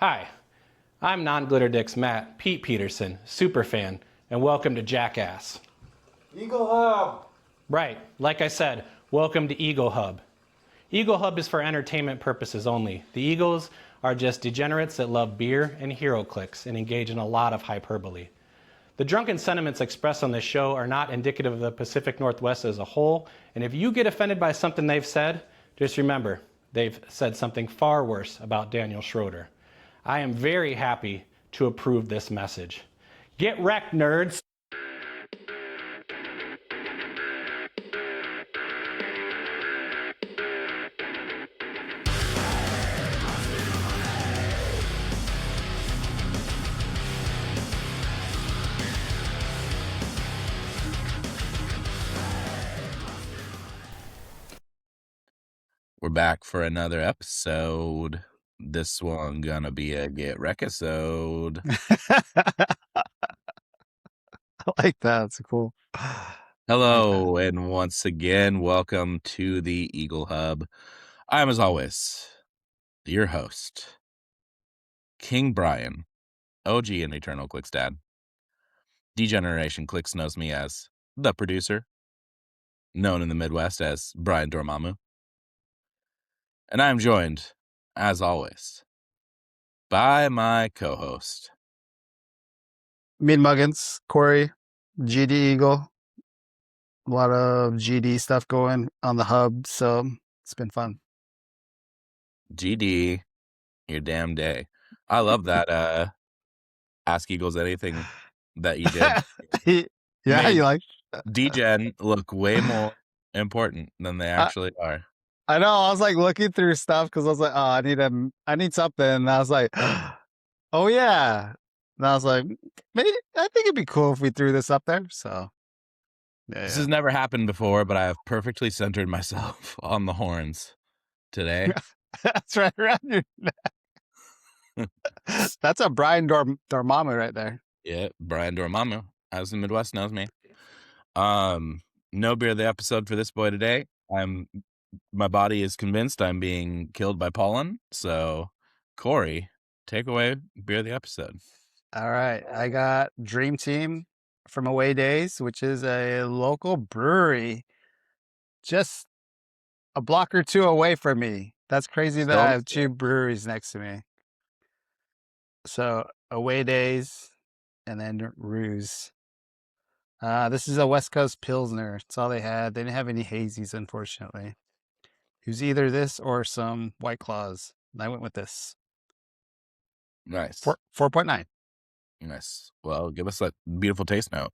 Hi, I'm Non-Glitter Matt, Pete Peterson, superfan, and welcome to Jackass. Eaglehub! Right, like I said, welcome to Eaglehub. Eaglehub is for entertainment purposes only. The Eagles are just degenerates that love beer and hero clicks and engage in a lot of hyperbole. The drunken sentiments expressed on this show are not indicative of the Pacific Northwest as a whole, and if you get offended by something they've said, just remember, they've said something far worse about Daniel Schroeder. I am very happy to approve this message. Get wrecked, nerds! We're back for another episode. This one gonna be a get wreck-isode. I like that. It's cool. Hello, and once again, welcome to the Eaglehub. I am, as always, your host, King Brian, OG and Eternal Clicks Dad. D-Generation Clicks knows me as the producer, known in the Midwest as Brian Dormammu. And I'm joined, as always, by my co-host, Mean Muggins, Corey, GD Eagle. A lot of GD stuff going on the hub, so it's been fun. GD, your damn day. I love that Ask Eagles Anything that you did. Yeah, Made you like? D-Gen look way more important than they actually are. I know. I was like looking through stuff because I was like, oh, I need something. And I was like, oh yeah. And I was like, maybe I think it'd be cool if we threw this up there. So This has never happened before, but I have perfectly centered myself on the horns today. That's right around your neck. That's a Brian Dormammu right there. Yeah, Brian Dormammu, as the Midwest knows me. No beer of the episode for this boy today. My body is convinced I'm being killed by pollen. So, Corey, take away beer of the episode. All right. I got Dream Team from Away Days, which is a local brewery just a block or two away from me. That's crazy that I have two breweries next to me. So Away Days and then Ruse. This is a West Coast Pilsner. That's all they had. They didn't have any hazies, unfortunately. It was either this or some White Claws. And I went with this. Nice. 4.9. Nice. Well, give us that beautiful taste note.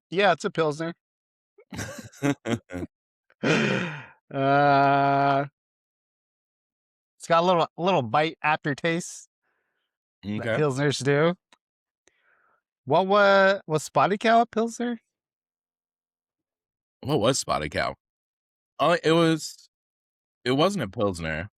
Yeah, it's a Pilsner. It's got a little bite aftertaste. Okay. That Pilsners do. What was Spotted Cow a Pilsner? What was Spotted Cow? Oh, it wasn't a Pilsner.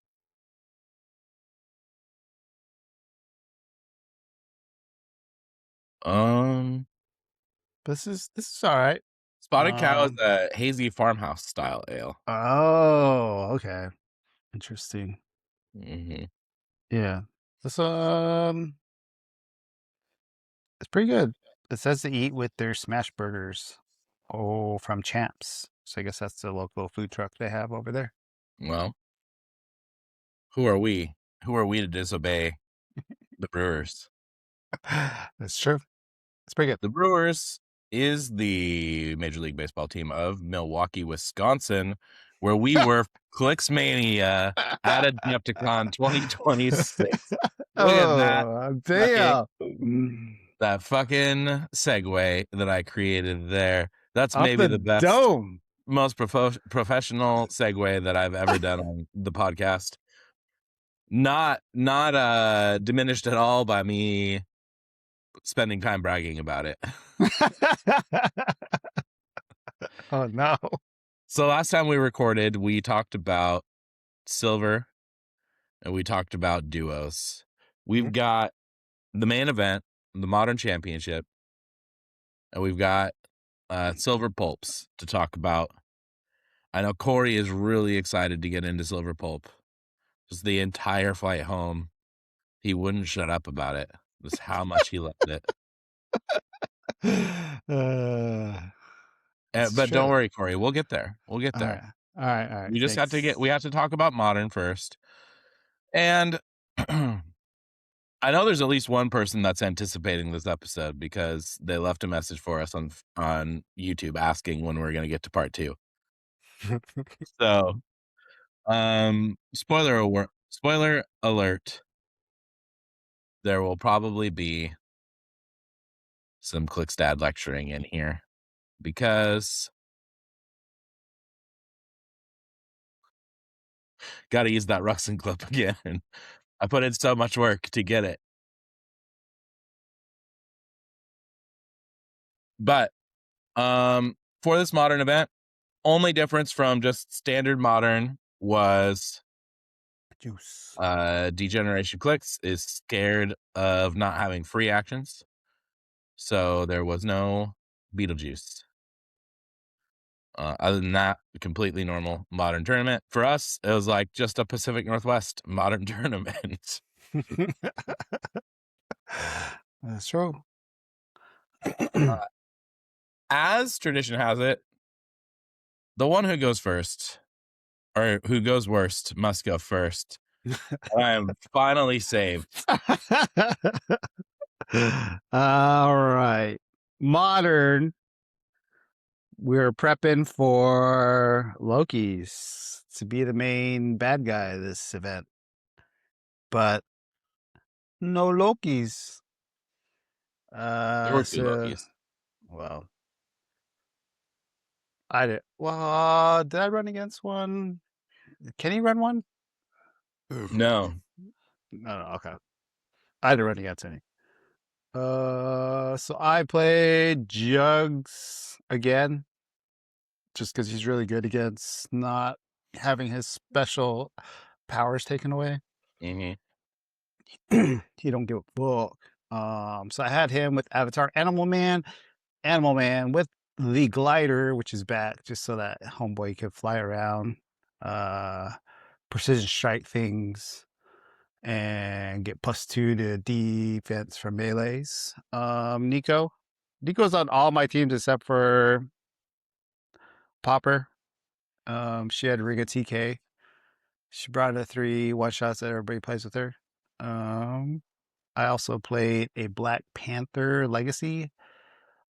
This is all right. Spotted Cow is a hazy farmhouse style ale. Oh, okay. Interesting. Mm-hmm. Yeah. This it's pretty good. It says to eat with their smash burgers. Oh, from Champs. So I guess that's the local food truck they have over there. Well, who are we? Who are we to disobey the Brewers? That's true. It's pretty good. The Brewers is the Major League Baseball team of Milwaukee, Wisconsin, where we were Clixmania at Adepticon 2026. Look at that. Damn. That fucking segue that I created there. That's Up maybe the best, dome. most professional segue that I've ever done on the podcast. Not diminished at all by me spending time bragging about it. Oh no. So last time we recorded, we talked about silver and we talked about duos. We've got the main event, the Modern Championship, and we've got silver pulps to talk about. I know Corey is really excited to get into silver pulp. Just the entire flight home. He wouldn't shut up about it. Just how much he loved it. It's But don't true. worry, Corey. We'll get there. We'll get All there. right. All right. All right. We just have to Thanks. we have to talk about modern first. And I know there's at least one person that's anticipating this episode because they left a message for us on YouTube asking when we're going to get to part 2. So, spoiler alert. There will probably be some Clixdad lecturing in here because got to use that Ruxin clip again. I put in so much work to get it. But for this modern event, only difference from just standard modern was Juice. Degeneration Clicks is scared of not having free actions. So there was no Beetlejuice. Other than that, completely normal modern tournament. For us, it was like just a Pacific Northwest modern tournament. That's true. As tradition has it, the one who goes first, or who goes worst, must go first. I am finally saved. All right. Modern. We're prepping for Loki's to be the main bad guy of this event. But no Loki's. There were 2 Lokis. Well, I did. Well, did I run against one? Can he run one? No. No, okay. I didn't run against any. So I played Jugs again, just because he's really good against not having his special powers taken away. Mm-hmm. He don't give a fuck. So I had him with Avatar Animal Man with the glider, which is back, just so that homeboy could fly around, precision strike things, and get +2 to defense from melees. Nico's on all my teams except for Popper. She had Ring of TK. She brought in 3 one-shots that everybody plays with her. I also played a Black Panther Legacy.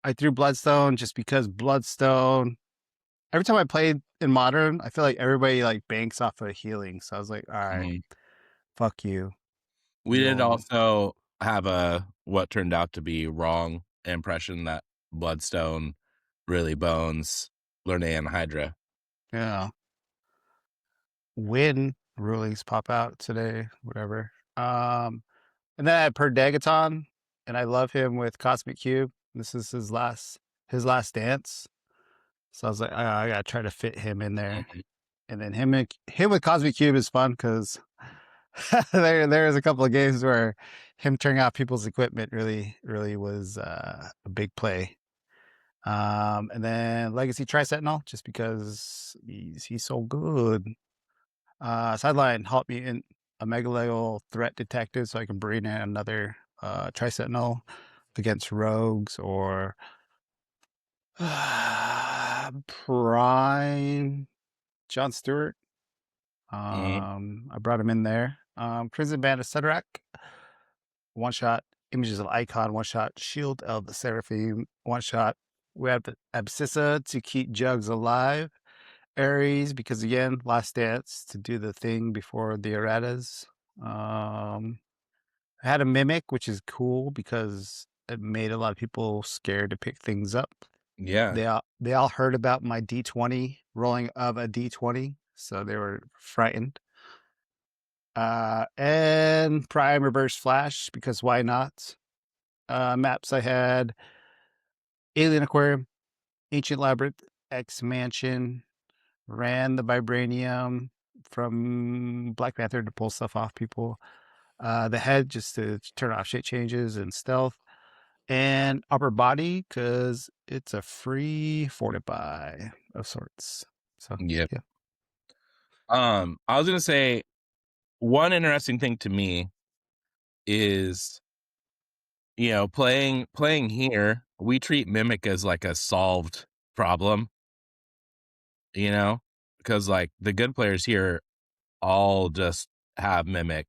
I threw Bloodstone just because Bloodstone, every time I played in Modern, I feel like everybody like banks off of healing. So I was like, all right, fuck you. We did You'll- also have what turned out to be wrong impression that Bloodstone really bones Lornean Hydra. Yeah. When rulings pop out today, whatever. And then I had Perdegaton, and I love him with Cosmic Cube. This is his last dance. So I was like, I gotta try to fit him in there. And then him with Cosmic Cube is fun because there's a couple of games where him turning off people's equipment really was a big play. And then Legacy Tri-Sentinel, just because he's so good. Sideline Halt Mutant, a Mega Level Threat Detective, so I can bring in another Tri-Sentinel against rogues or Prime John Stewart. I brought him in there. Crimson Band of Sedrak, one shot. Images of Icon, one shot. Shield of the Seraphim, one shot. We have the Abscissa to keep Jugs alive. Ares, because again, last dance to do the thing before the erratas. I had a Mimic, which is cool because it made a lot of people scared to pick things up. Yeah. They all heard about my D20 rolling of a D20, so they were frightened. And Prime Reverse Flash, because why not? Maps I had Alien Aquarium, Ancient Labyrinth, X Mansion, ran the Vibranium from Black Panther to pull stuff off people. The head just to turn off shit changes and stealth. And upper body because it's a free fortify of sorts. So Yep. yeah. I was gonna say one interesting thing to me is, playing here, we treat Mimic as like a solved problem, because like the good players here all just have Mimic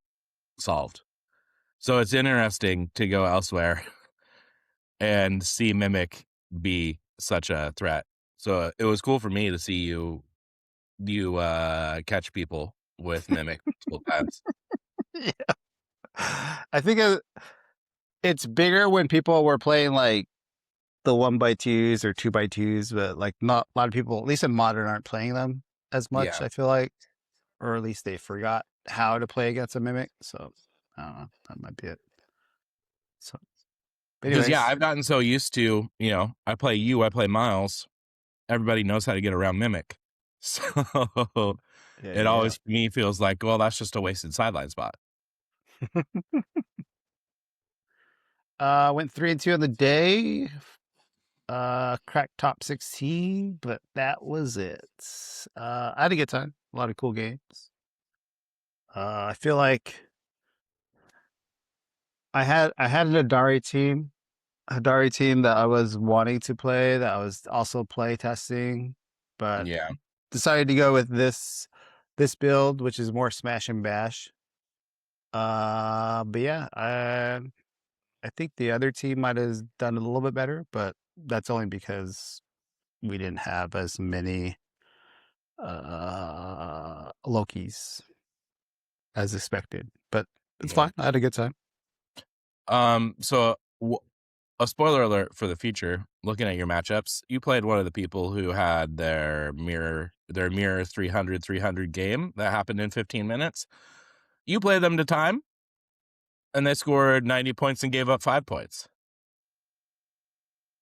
solved. So it's interesting to go elsewhere and see Mimic be such a threat. So it was cool for me to see you catch people with Mimic multiple times. Yeah. I think it's bigger when people were playing like the 1x2s or 2x2s, but like not a lot of people, at least in modern, aren't playing them as much. Yeah. I feel like, or at least they forgot how to play against a Mimic. So I don't know. That might be it. So, but Because anyways, I've gotten so used to, I play Miles. Everybody knows how to get around Mimic. So it yeah. always for me feels like, well, that's just a wasted sideline spot. Went 3-2 on the day. Cracked top 16, but that was it. I had a good time. A lot of cool games. I feel like I had an Hadari team that I was wanting to play, that I was also play testing, but Yeah. decided to go with this build, which is more smash and bash. But yeah, I think the other team might have done a little bit better, but that's only because we didn't have as many Lokis as expected. But it's Yeah. fine. I had a good time. So a spoiler alert for the future, looking at your matchups, you played one of the people who had their mirror 300 game that happened in 15 minutes. You played them to time, and they scored 90 points and gave up 5 points.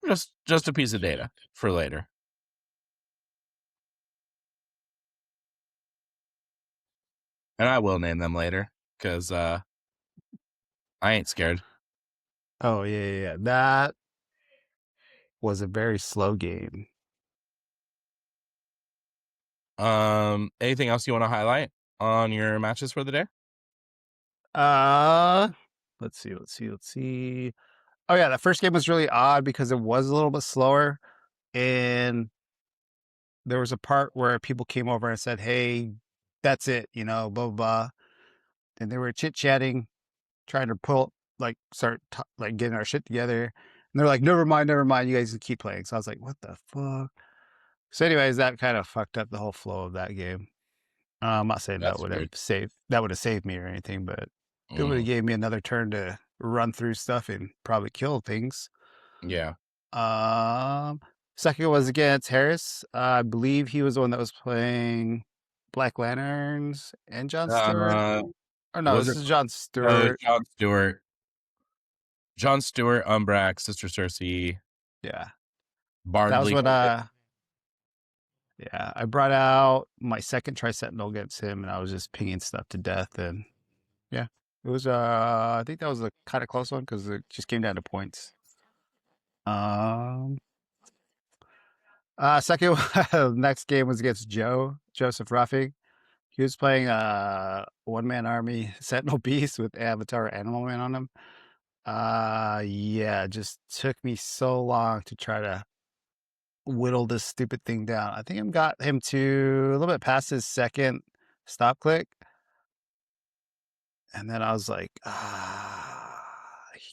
Just a piece of data for later. And I will name them later, because I ain't scared. Oh yeah. That was a very slow game. Anything else you want to highlight on your matches for the day? Let's see. Oh yeah, the first game was really odd because it was a little bit slower, and there was a part where people came over and said, "Hey, that's it," blah blah blah, and they were chit chatting, trying to start like getting our shit together, and they're like, never mind, you guys can keep playing. So I was like, what the fuck? So anyways, that kind of fucked up the whole flow of that game. I'm not saying That's weird. that would have saved me or anything, but it would have Mm, gave me another turn to run through stuff and probably kill things. yeah. Um, Second was against Harris. I believe he was the one that was playing Black Lanterns and John Stewart. Or no, Was this it? is John No, it was Stewart. John Stewart. John Stewart, Umbrax, Sister Cersei, Yeah, that was Barnley. when yeah, I brought out my second Tri Sentinel against him, and I was just pinging stuff to death. And yeah, it was. I think that was a kind of close one because it just came down to points. Um, Second, next game was against Joseph Ruffing. He was playing one man army Sentinel Beast with Avatar Animal Man on him. Yeah, it just took me so long to try to whittle this stupid thing down. I think I got him to a little bit past his second stop click. And then I was like,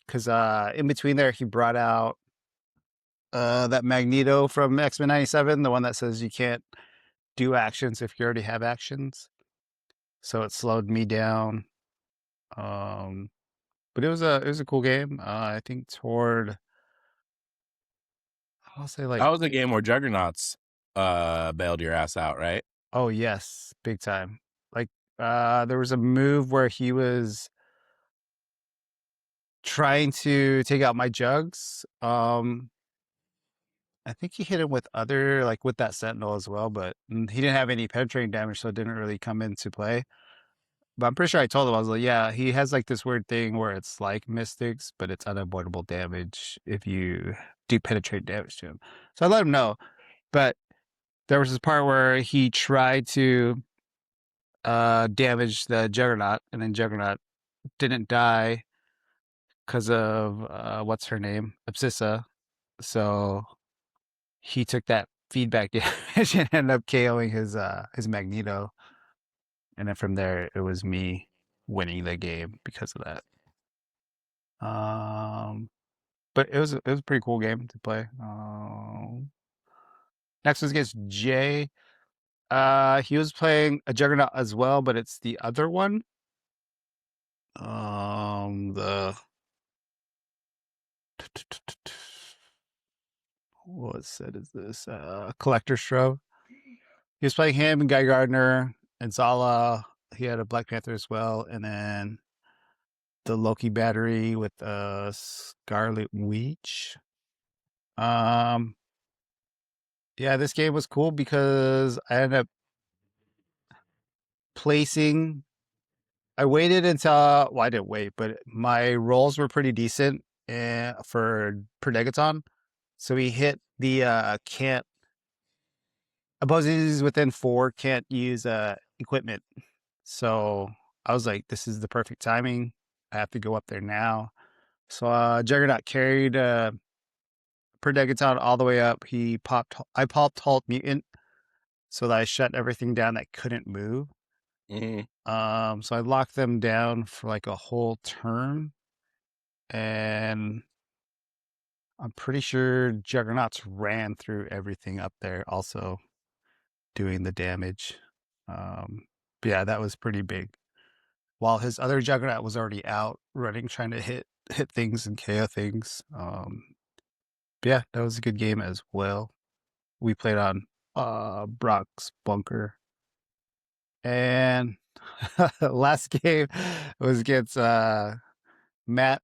because in between there, he brought out that Magneto from X-Men 97, the one that says you can't do actions if you already have actions. So it slowed me down. But it was a cool game. I think I'll say like, That was a game where Juggernauts bailed your ass out, right? oh yes, big time. Like there was a move where he was trying to take out my jugs. I think he hit him with with that Sentinel as well, but he didn't have any penetrating damage, so it didn't really come into play. But I'm pretty sure I told him, I was like, yeah, he has like this weird thing where it's like Mystics, but it's unavoidable damage if you do penetrate damage to him. So I let him know. But there was this part where he tried to damaged the Juggernaut, and then Juggernaut didn't die because of what's her name, Absissa. So he took that feedback damage and ended up KOing his Magneto. And then from there, it was me winning the game because of that. But it was a pretty cool game to play. Next was against Jay. He was playing a Juggernaut as well, but it's the other one. The what set is this? Collector Strobe. He was playing him and Guy Gardner and Zala. He had a Black Panther as well, and then the Loki battery with Scarlet Witch. Yeah, this game was cool because I ended up placing. I waited until well, I didn't wait, but my rolls were pretty decent for Perdegaton. So he hit the can't opponents within 4 can't use equipment. So I was like, this is the perfect timing. I have to go up there now. So Juggernaut carried Perdegaton all the way up. I popped Halt Mutant so that I shut everything down that couldn't move. So I locked them down for like a whole turn. And I'm pretty sure Juggernauts ran through everything up there, also doing the damage. But yeah, that was pretty big. While his other Juggernaut was already out running, trying to hit things and KO things. But yeah, that was a good game as well. We played on Brock's Bunker. And last game was against Matt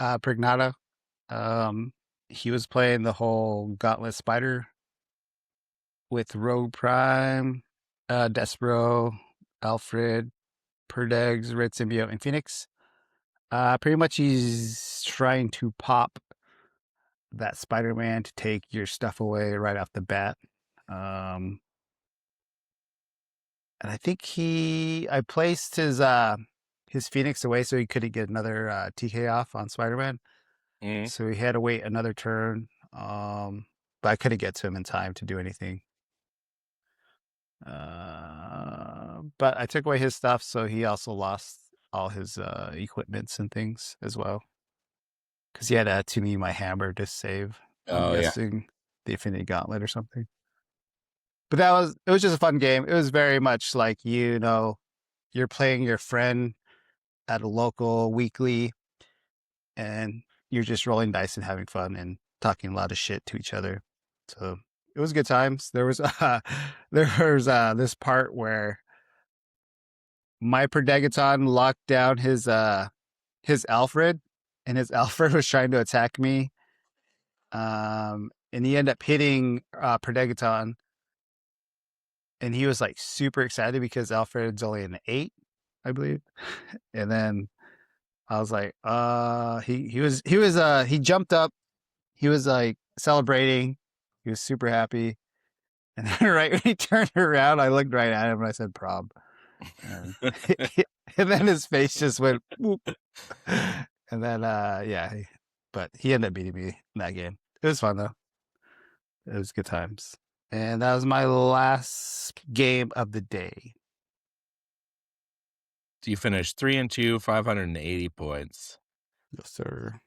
Prignata. He was playing the whole Gauntlet Spider with Rogue Prime, Despero, Alfred, Perdegs, Red Symbiote, and Phoenix. Pretty much he's trying to pop that Spider-Man to take your stuff away right off the bat. And I think I placed his Phoenix away so he couldn't get another TK off on Spider-Man. So he had to wait another turn. But I couldn't get to him in time to do anything. But I took away his stuff, so he also lost all his equipments and things as well. Because he had to need my hammer to save. I'm guessing the Infinity Gauntlet or something. But it was just a fun game. It was very much like, you're playing your friend at a local weekly, and you're just rolling dice and having fun and talking a lot of shit to each other. So it was good times. There was this part where my Perdegaton locked down his Alfred, and his Alfred was trying to attack me. And he ended up hitting Perdegaton, and he was like super excited because Alfred's only an 8, I believe. And then I was like, he jumped up, he was like celebrating, he was super happy. And then right when he turned around, I looked right at him and I said, "Prob." And, and then his face just went, whoop. And then, but he ended up beating me in that game. It was fun though. It was good times. And that was my last game of the day. So you finished 3-2, 580 points. Yes, sir.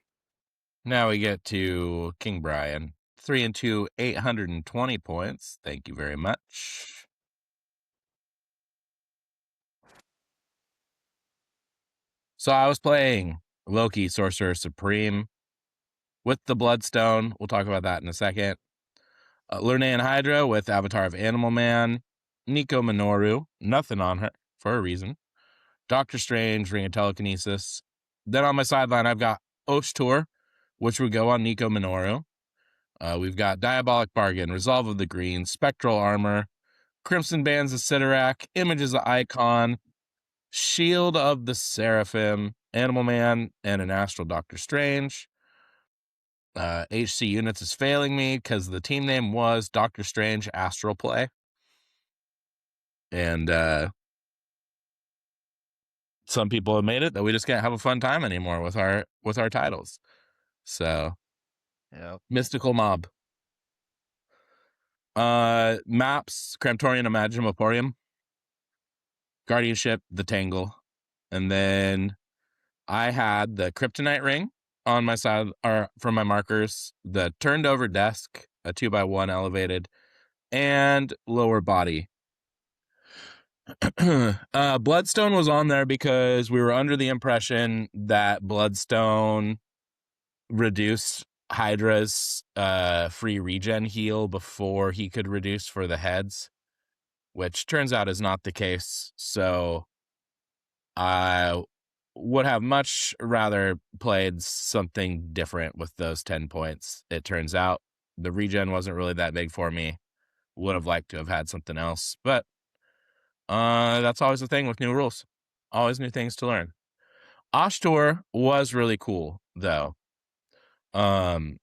Now we get to King Brian. 3-2, 820 points. Thank you very much. So I was playing Loki, Sorcerer Supreme, with the Bloodstone. We'll talk about that in a second. Lurnaean Hydra with Avatar of Animal Man. Nico Minoru, nothing on her for a reason. Doctor Strange, Ring of Telekinesis. Then on my sideline, I've got Oshtur, which would go on Nico Minoru. We've got Diabolic Bargain, Resolve of the Green, Spectral Armor, Crimson Bands of Sidorak, Images of Icon, Shield of the Seraphim, Animal Man, and an Astral Doctor Strange. HC Units is failing me because the team name was Doctor Strange Astral Play. And some people have made it that we just can't have a fun time anymore with our titles. So, Yep. Mystical Mob. Maps, Cramptorian Imaginum Emporium, Guardianship, The Tangle. And then I had the Kryptonite Ring on my side, or from my markers, the turned over desk, a 2x1 elevated, and lower body. Bloodstone was on there because we were under the impression that Bloodstone reduced Hydra's free regen heal before he could reduce for the heads, which turns out is not the case. So I would have much rather played something different with those 10 points. It turns out the regen wasn't really that big for me. Would have liked to have had something else, but that's always the thing with new rules. Always new things to learn. Ashtor was really cool, though. When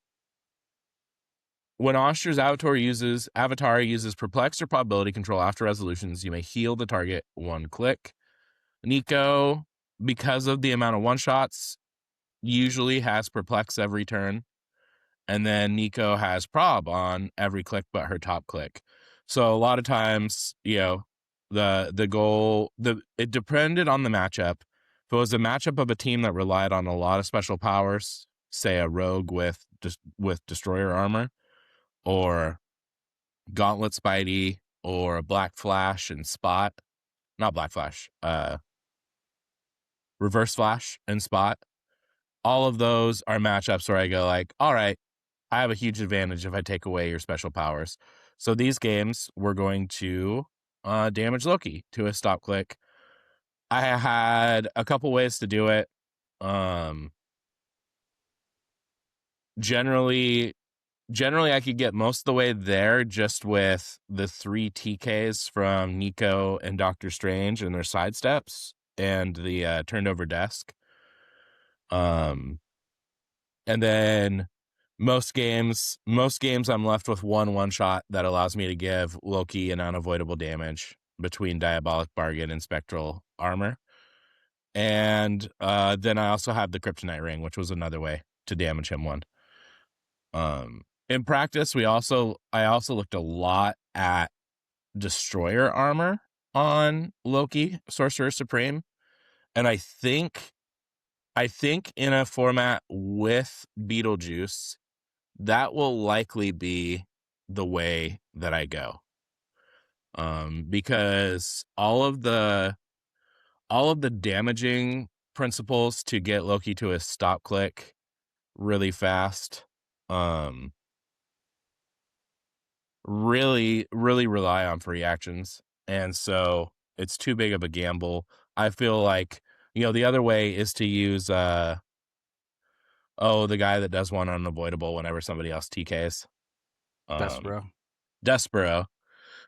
Ashtor's avatar uses perplex or probability control after resolutions, you may heal the target 1 click. Nico, because of the amount of one-shots, usually has perplex every turn. And then Nico has prob on every click but her top click. So a lot of times, the goal, it depended on the matchup. If it was a matchup of a team that relied on a lot of special powers, say a rogue with destroyer armor, or Gauntlet Spidey, or a Black Flash and Spot, not Black Flash, Reverse Flash and Spot. All of those are matchups where I go like, all right, I have a huge advantage if I take away your special powers. So these games, we're going to damage Loki to a stop click. I had a couple ways to do it. Generally, I could get most of the way there just with the 3 TKs from Nico and Doctor Strange and their sidesteps and the turned over desk. And then most games I'm left with one shot that allows me to give Loki an unavoidable damage between Diabolic Bargain and Spectral Armor. And then I also have the Kryptonite Ring, which was another way to damage him 1. In practice, I also looked a lot at Destroyer Armor on Loki, Sorcerer Supreme. And I think in a format with Beetlejuice, that will likely be the way that I go. Because all of the damaging principles to get Loki to a stop click really fast, really rely on free actions. And so it's too big of a gamble. I feel like, the other way is to use, the guy that does one unavoidable whenever somebody else TKs. Despero.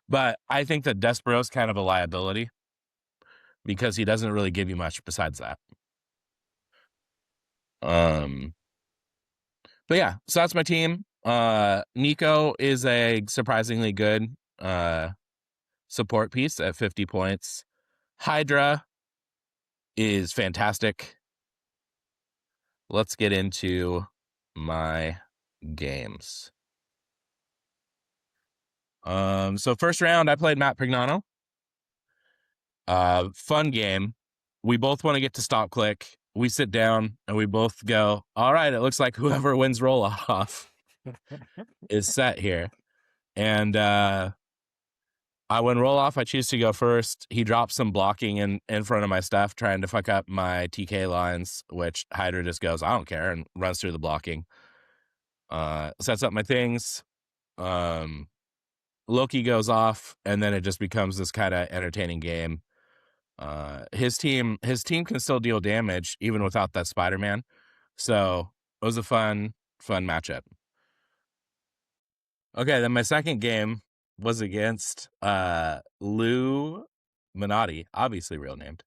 But I think that Despero is kind of a liability because he doesn't really give you much besides that. But yeah, so that's my team. Nico is a surprisingly good support piece at 50 points. Hydra is fantastic. Let's get into my games. So first round, I played Matt Pignano. Fun game. We both want to get to stop click. We sit down and we both go, all right, it looks like whoever wins roll off is set here. And I win roll off. I choose to go first. He drops some blocking in front of my stuff, trying to fuck up my TK lines, which Hydra just goes, I don't care, and runs through the blocking. Sets up my things. Loki goes off, and then it just becomes this kind of entertaining game. His team can still deal damage even without that Spider-Man. So it was a fun matchup. Okay, then my second game was against Lou Minotti, obviously real named.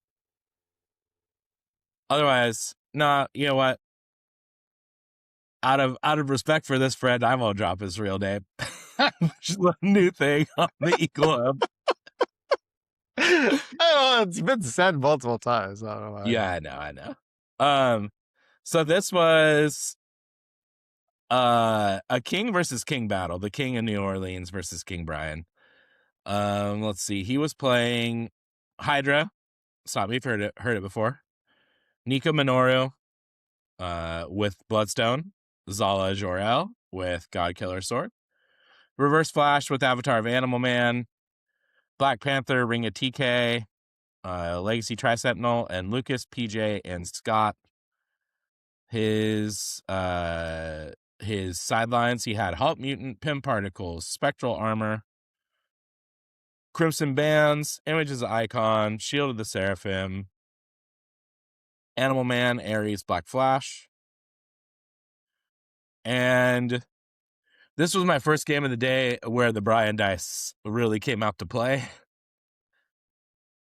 Otherwise, no, you know what? Out of respect for this friend, I won't drop his real name. Which is a new thing on the Eaglehub. Well, it's been said multiple times. I don't know why. Yeah, I know. So this was a king versus king battle. The king of New Orleans versus King Brian. Let's see. He was playing Hydra. Stop me if you've heard it before. Nico Minoru with Bloodstone. Zala Jor-El with Godkiller Sword. Reverse Flash with Avatar of Animal Man. Black Panther, Ring of TK. Legacy Tri-Sentinel, and Lucas, PJ, and Scott. His sidelines, he had Halt Mutant, Pim Particles, Spectral Armor, Crimson Bands, Images of Icon, Shield of the Seraphim, Animal Man, Ares, Black Flash. And this was my first game of the day where the Brian dice really came out to play.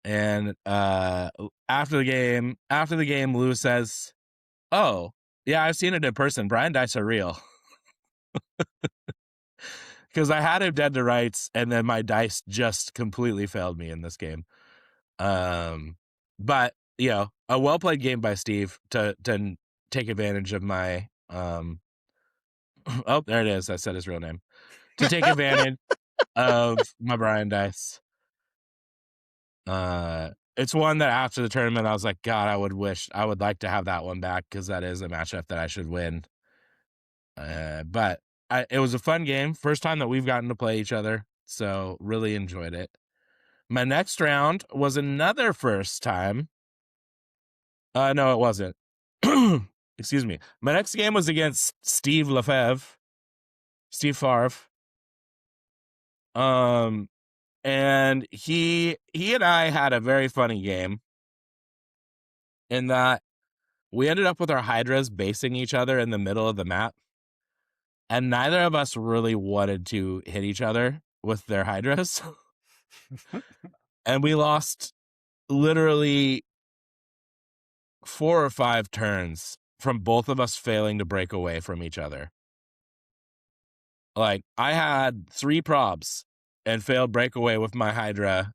And after the game, Lou says, "Oh, yeah, I've seen it in person. Brian dice are real." Because I had him dead to rights, and then my dice just completely failed me in this game. But a well played game by Steve to take advantage of my oh, there it is. I said his real name. To take advantage of my Brian dice. It's one that after the tournament I was like, God, I would like to have that one back, because that is a matchup that I should win. But it was a fun game. First time that we've gotten to play each other, so really enjoyed it. My next round was another first time. No, it wasn't. Excuse me. My next game was against Steve Favre. And he and I had a very funny game in that we ended up with our Hydras basing each other in the middle of the map. And neither of us really wanted to hit each other with their Hydras. And we lost literally 4 or 5 turns from both of us failing to break away from each other. Like, I had 3 probs and failed breakaway with my Hydra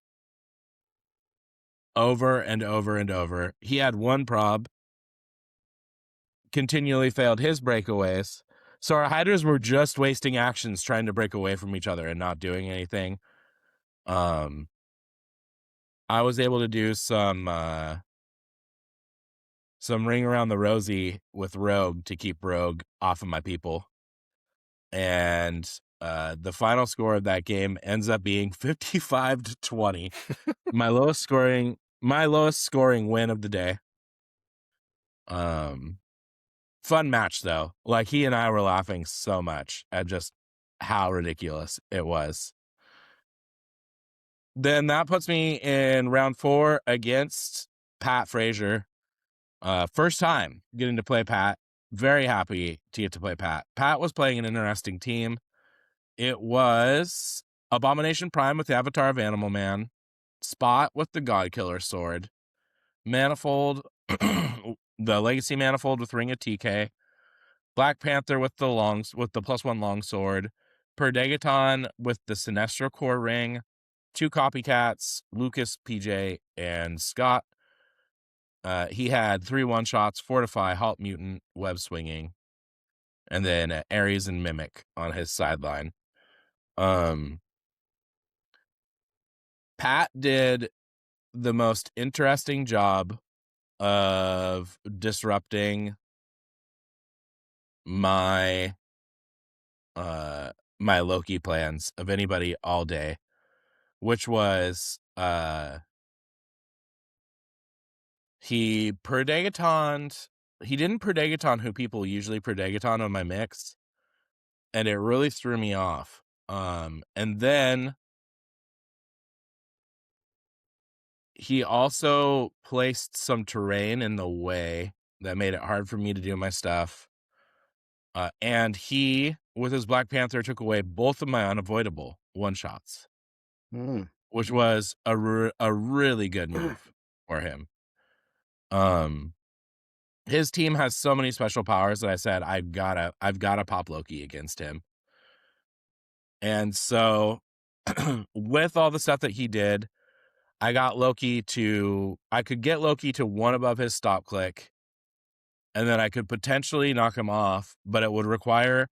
over and over and over. He had 1 prob, continually failed his breakaways. So our Hydras were just wasting actions trying to break away from each other and not doing anything. I was able to do some ring around the rosy with Rogue to keep Rogue off of my people. And the final score of that game ends up being 55-20. my lowest scoring win of the day. Fun match though. Like, he and I were laughing so much at just how ridiculous it was. Then that puts me in round 4 against Pat Frazier. First time getting to play Pat. Very happy to get to play Pat. Pat was playing an interesting team. It was Abomination Prime with the Avatar of Animal Man, Spot with the Godkiller Sword, Manifold, the Legacy Manifold with Ring of TK, Black Panther with the +1 longsword, Perdegaton with the Sinestro Core Ring, 2 copycats, Lucas, PJ, and Scott. He had 3 one-shots, Fortify, Halt Mutant, Web Swinging, and then Ares and Mimic on his sideline. Pat did the most interesting job of disrupting my my Loki plans of anybody all day, which was he didn't Perdegaton who people usually Perdegaton on my mix, and it really threw me off. And then he also placed some terrain in the way that made it hard for me to do my stuff. And he, with his Black Panther, took away both of my unavoidable one-shots, which was a really good move for him. His team has so many special powers that I said, I've gotta pop Loki against him. And so with all the stuff that he did, I could get Loki to one above his stop click, and then I could potentially knock him off, but it would require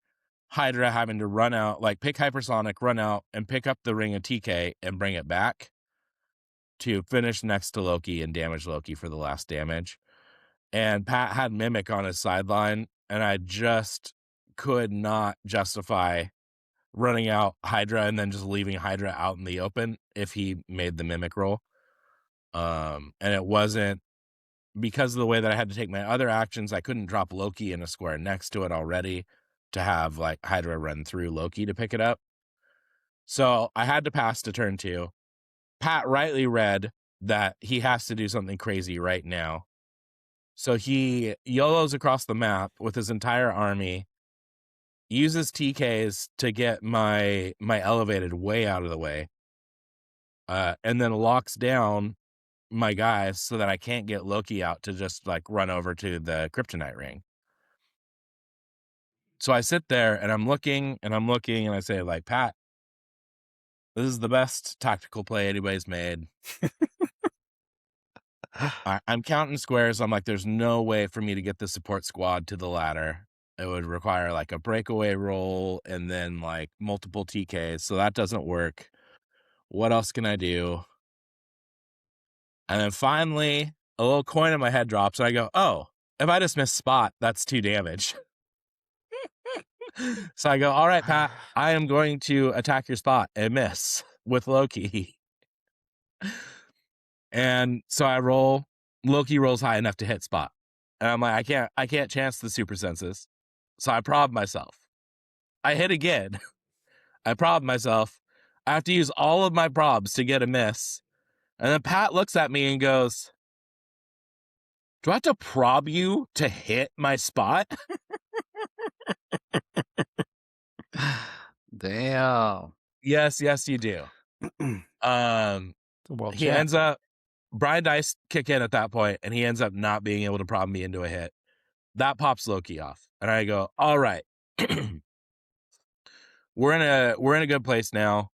Hydra having to run out, like pick Hypersonic, run out, and pick up the ring of TK and bring it back to finish next to Loki and damage Loki for the last damage. And Pat had Mimic on his sideline, and I just could not justify running out Hydra and then just leaving Hydra out in the open if he made the Mimic roll. And it wasn't because of the way that I had to take my other actions. I couldn't drop Loki in a square next to it already to have like Hydra run through Loki to pick it up. So I had to pass to turn 2. Pat rightly read that he has to do something crazy right now. So he YOLOs across the map with his entire army, uses TKs to get my elevated way out of the way, and then locks down my guys so that I can't get Loki out to just like run over to the kryptonite ring. So I sit there and I'm looking and I say, like, Pat, this is the best tactical play anybody's made. I'm counting squares. I'm like, there's no way for me to get the support squad to the ladder. It would require like a breakaway roll and then like multiple TKs. So that doesn't work. What else can I do? And then finally, a little coin in my head drops and I go, oh, if I just miss spot, that's 2 damage. So I go, all right, Pat, I am going to attack your spot and miss with Loki. And so I roll. Loki rolls high enough to hit spot. And I'm like, I can't chance the super senses. So I prob myself. I hit again. I prob myself. I have to use all of my probs to get a miss. And then Pat looks at me and goes, do I have to prob you to hit my spot? Damn. Yes, you do. Well, He ends up, Brian dice kick in at that point, and he ends up not being able to prob me into a hit. That pops Loki off. And I go, all right. We're in a good place now.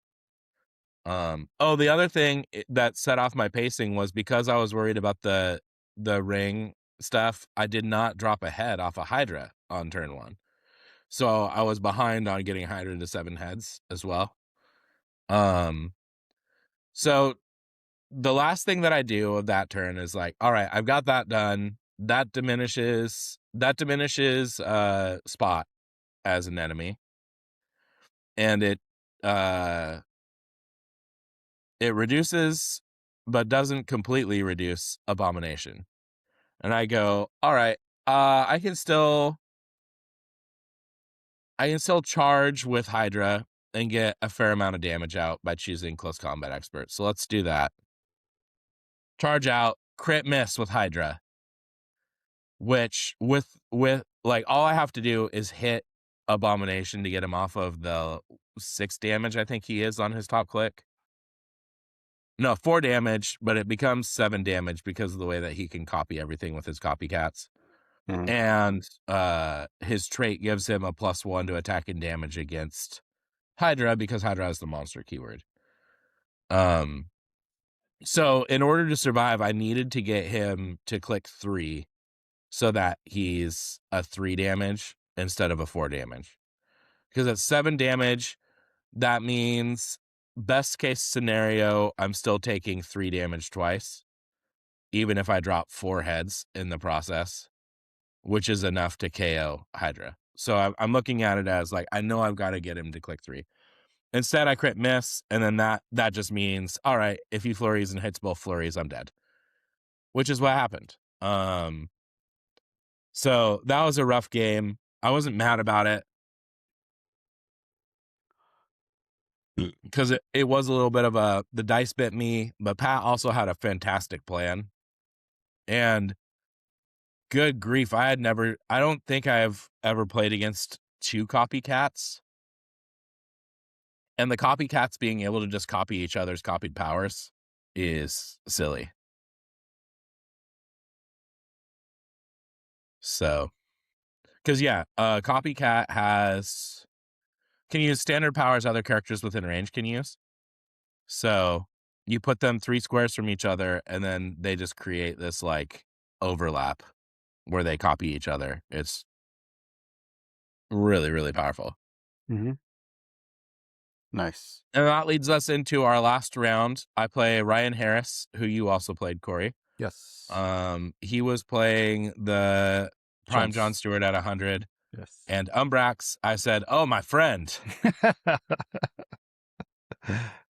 The other thing that set off my pacing was because I was worried about the ring stuff. I did not drop a head off a Hydra on turn 1. So I was behind on getting Hydra to 7 heads as well. So the last thing that I do of that turn is like, all right, I've got that done. That diminishes Spot as an enemy. And it reduces but doesn't completely reduce Abomination. And I go, all right, I can still charge with Hydra and get a fair amount of damage out by choosing Close Combat Expert. So let's do that. Charge out, crit miss with Hydra. Which with like all I have to do is hit Abomination to get him off of the 6 damage I think he is on his top click. No, 4 damage, but it becomes 7 damage because of the way that he can copy everything with his copycats. Mhm. And his trait gives him a +1 to attack and damage against Hydra because Hydra has the monster keyword. So in order to survive, I needed to get him to click 3 so that he's a 3 damage instead of a 4 damage. Because at 7 damage, that means best case scenario, I'm still taking 3 damage twice, even if I drop 4 heads in the process, which is enough to KO Hydra. So I'm looking at it as like, I know I've got to get him to click 3. Instead, I crit miss, and then that just means, all right, if he flurries and hits both flurries, I'm dead. Which is what happened. So that was a rough game. I wasn't mad about it. Because it was a little bit of the dice bit me, but Pat also had a fantastic plan. And good grief, I don't think I've ever played against 2 copycats. And the copycats being able to just copy each other's copied powers is silly. So, because copycat can use standard powers other characters within range can use. So you put them 3 squares from each other, and then they just create this like overlap where they copy each other. It's really, really powerful. Mm-hmm. Nice. And that leads us into our last round. I play Ryan Harris, who you also played, Corey. Yes. He was playing the Prime John Johns. Stewart at 100. Yes. And Umbrax, I said, "Oh, my friend,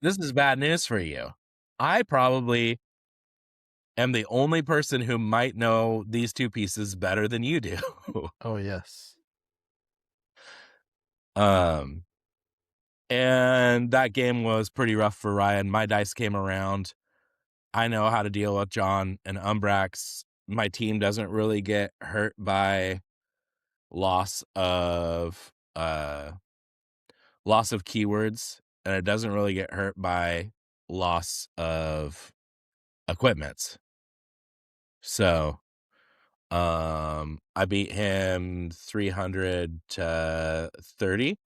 this is bad news for you. I probably am the only person who might know these two pieces better than you do." Oh, yes. And that game was pretty rough for Ryan. My dice came around. I know how to deal with John and Umbrax. My team doesn't really get hurt by loss of keywords, and it doesn't really get hurt by loss of equipments. So I beat him 300 to 30,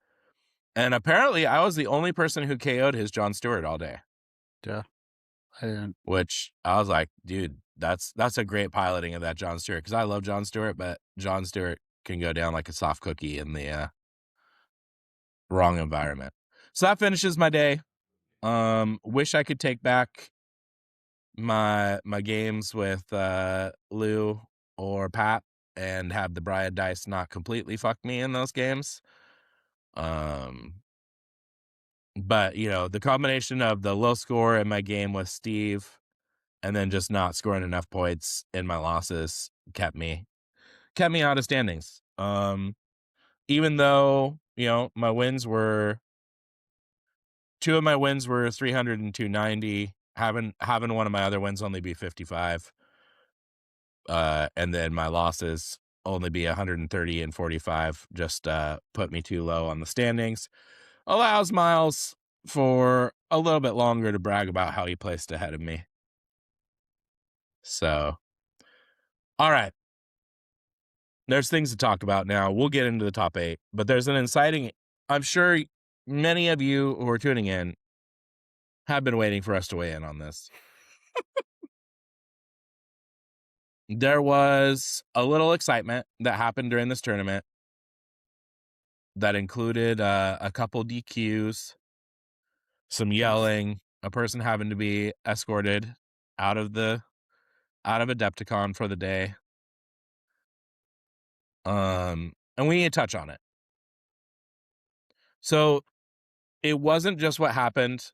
and apparently I was the only person who KO'd his John Stewart all day. Yeah. I didn't. Which I was like, dude, that's a great piloting of that John Stewart, because I love John Stewart, but John Stewart can go down like a soft cookie in the wrong environment. So that finishes my day. Wish I could take back my games with Lou or Pat and have the Brian dice not completely fuck me in those games. But you know, the combination of the low score in my game with Steve and then just not scoring enough points in my losses kept me out of standings. Even though, you know, my wins were, 2 of my wins were 300 and 290, having one of my other wins only be 55. And then my losses only be 130 and 45, just put me too low on the standings. Allows Miles for a little bit longer to brag about how he placed ahead of me. So, all right. There's things to talk about now. We'll get into the top 8, but there's an inciting. I'm sure many of you who are tuning in have been waiting for us to weigh in on this. There was a little excitement that happened during this tournament that included a couple DQs, some yelling, a person having to be escorted out of Adepticon for the day. And we need to touch on it. So it wasn't just what happened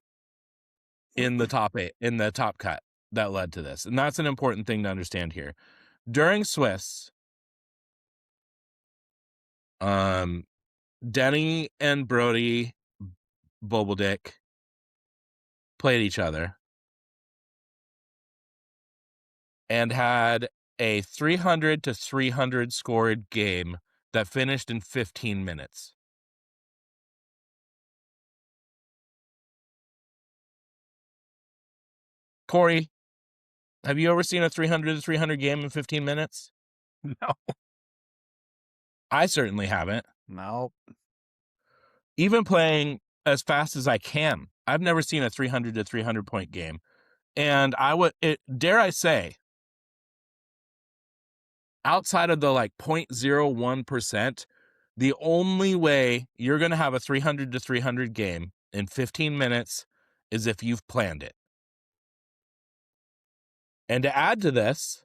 in the top 8, in the top cut, that led to this. And that's an important thing to understand here. During Swiss, Denny and Brody Bobeldick played each other and had a 300 to 300 scored game that finished in 15 minutes. Corey, have you ever seen a 300 to 300 game in 15 minutes? No. I certainly haven't. No. Even playing as fast as I can, I've never seen a 300 to 300 point game. And dare I say, outside of the like 0.01%, the only way you're going to have a 300 to 300 game in 15 minutes is if you've planned it. And to add to this,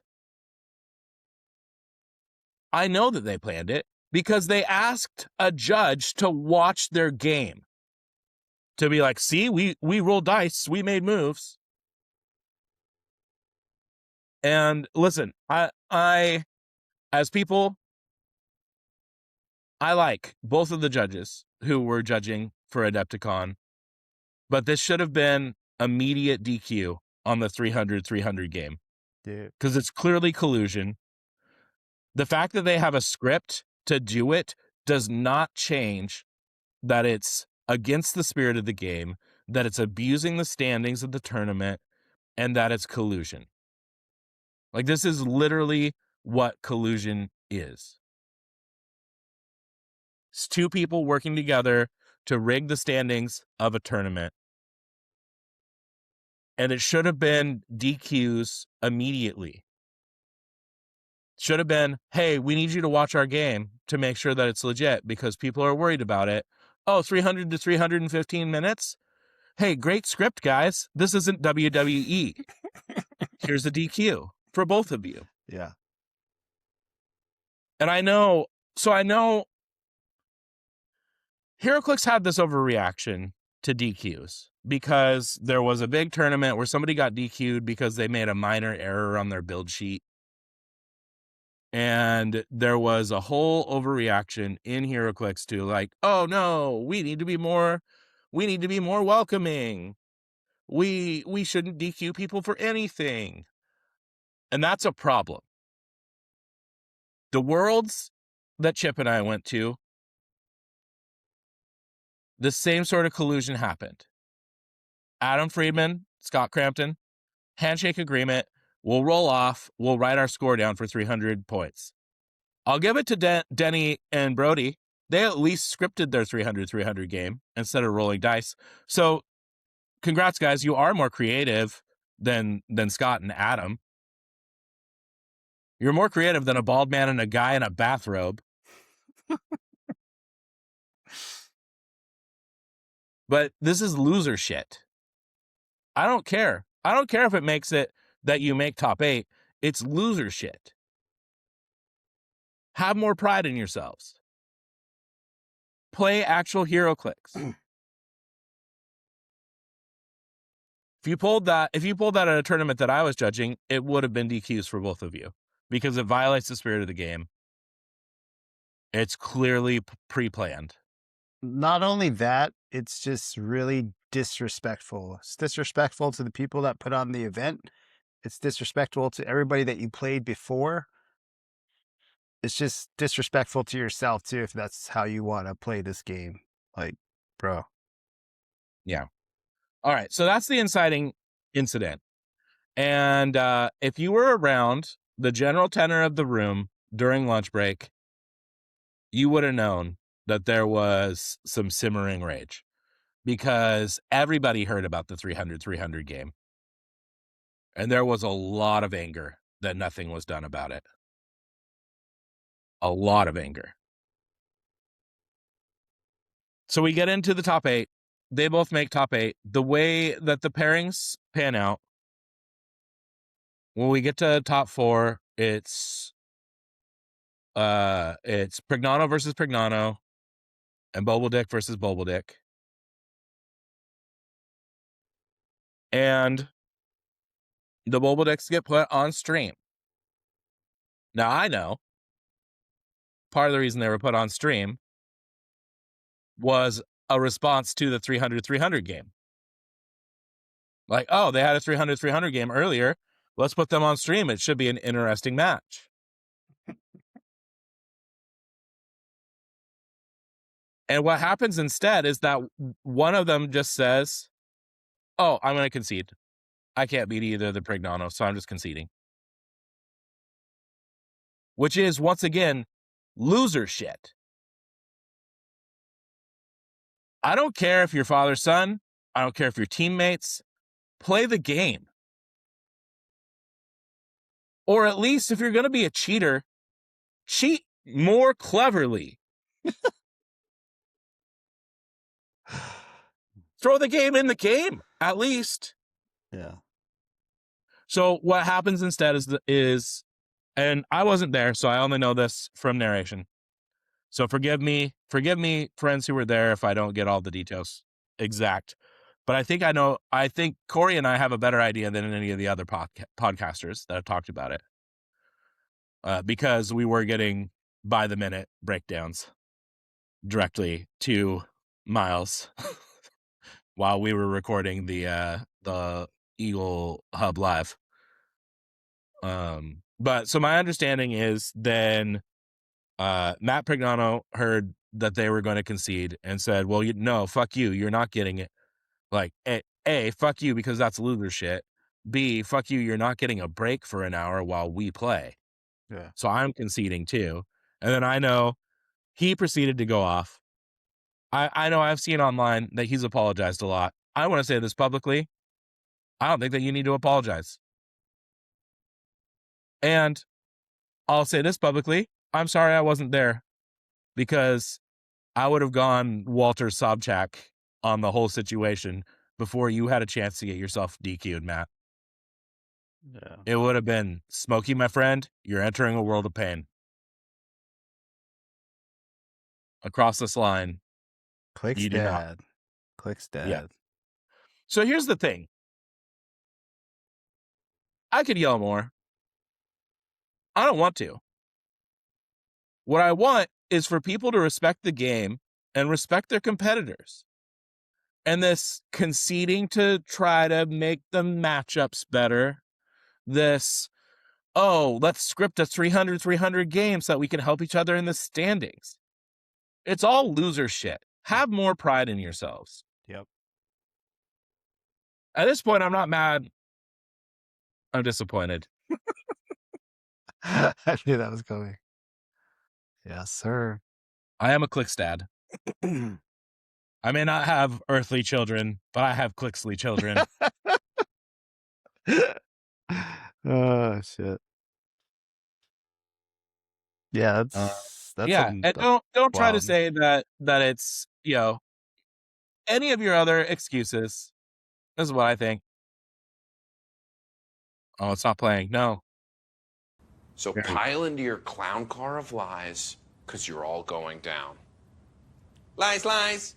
I know that they planned it because they asked a judge to watch their game. To be like, see, we rolled dice, we made moves. And listen, I as people, I like both of the judges who were judging for Adepticon, but this should have been immediate DQ on the 300 game. Because it's clearly collusion. The fact that they have a script to do it does not change that it's against the spirit of the game, that it's abusing the standings of the tournament, and that it's collusion. Like, this is literally what collusion is. It's 2 people working together to rig the standings of a tournament. And it should have been DQs immediately. Should have been, hey, we need you to watch our game to make sure that it's legit because people are worried about it. Oh, 300 to 315 minutes? Hey, great script, guys. This isn't WWE. Here's a DQ for both of you. Yeah. And I know HeroClix had this overreaction to DQs because there was a big tournament where somebody got DQ'd because they made a minor error on their build sheet. And there was a whole overreaction in HeroClix to like, oh no, we need to be more welcoming. We shouldn't DQ people for anything. And that's a problem. The worlds that Chip and I went to, the same sort of collusion happened. Adam Friedman, Scott Crampton, handshake agreement. We'll roll off. We'll write our score down for 300 points. I'll give it to Denny and Brody. They at least scripted their 300 game instead of rolling dice. So congrats, guys. You are more creative than Scott and Adam. You're more creative than a bald man and a guy in a bathrobe. But this is loser shit. I don't care. I don't care if it makes it that you make top 8. It's loser shit. Have more pride in yourselves. Play actual HeroClix. If you pulled that at a tournament that I was judging, it would have been DQs for both of you because it violates the spirit of the game. It's clearly pre-planned. Not only that, it's just really disrespectful. It's disrespectful to the people that put on the event. It's disrespectful to everybody that you played before. It's just disrespectful to yourself too if that's how you want to play this game. Like, bro. Yeah. All right. So that's the inciting incident. And if you were around the general tenor of the room during lunch break, you would have known that there was some simmering rage because everybody heard about the 300 game. And there was a lot of anger that nothing was done about it. A lot of anger. So we get into the top 8. They both make top 8. The way that the pairings pan out, when we get to top 4, it's Prignano versus Prignano and Bobbledick versus Bobbledick. And the Bobbledicks get put on stream. Now I know part of the reason they were put on stream was a response to the 300 game. Like, oh, they had a 300 game earlier. Let's put them on stream. It should be an interesting match. And what happens instead is that one of them just says, oh, I'm going to concede. I can't beat either of the Prignano, so I'm just conceding. Which is, once again, loser shit. I don't care if you're father's son. I don't care if you're teammates. Play the game. Or at least if you're going to be a cheater, cheat more cleverly. Throw the game in the game, at least. Yeah. So what happens instead is, and I wasn't there, so I only know this from narration. So forgive me, friends who were there, if I don't get all the details exact. But I think Corey and I have a better idea than any of the other podcasters that have talked about it. Because we were getting by the minute breakdowns directly to Miles while we were recording the Eaglehub live. But so my understanding is then Matt Prignano heard that they were going to concede and said, well, no, fuck you. You're not getting it. Like, A, fuck you because that's loser shit. B, fuck you. You're not getting a break for an hour while we play. Yeah. So I'm conceding too. And then I know he proceeded to go off. I know I've seen online that he's apologized a lot. I want to say this publicly. I don't think that you need to apologize. And I'll say this publicly. I'm sorry I wasn't there, because I would have gone Walter Sobchak on the whole situation before you had a chance to get yourself DQ'd, Matt. Yeah. It would have been, Smokey, my friend, you're entering a world of pain. Across this line, Click's you do not. dad. Click's dad. Yeah. So here's the thing. I could yell more. I don't want to. What I want is for people to respect the game and respect their competitors. And this conceding to try to make the matchups better, this, oh, let's script a 300 game so that we can help each other in the standings. It's all loser shit. Have more pride in yourselves. Yep. At this point, I'm not mad. I'm disappointed. I knew that was coming. Yes, sir. I am a Clixdad. I may not have earthly children, but I have Clixley children. Oh shit. Yeah, that's Yeah, and don't try to wild. say that it's, you know, any of your other excuses. This is what I think. Oh, it's not playing. No. So pile into your clown car of lies, because you're all going down. Lies, lies.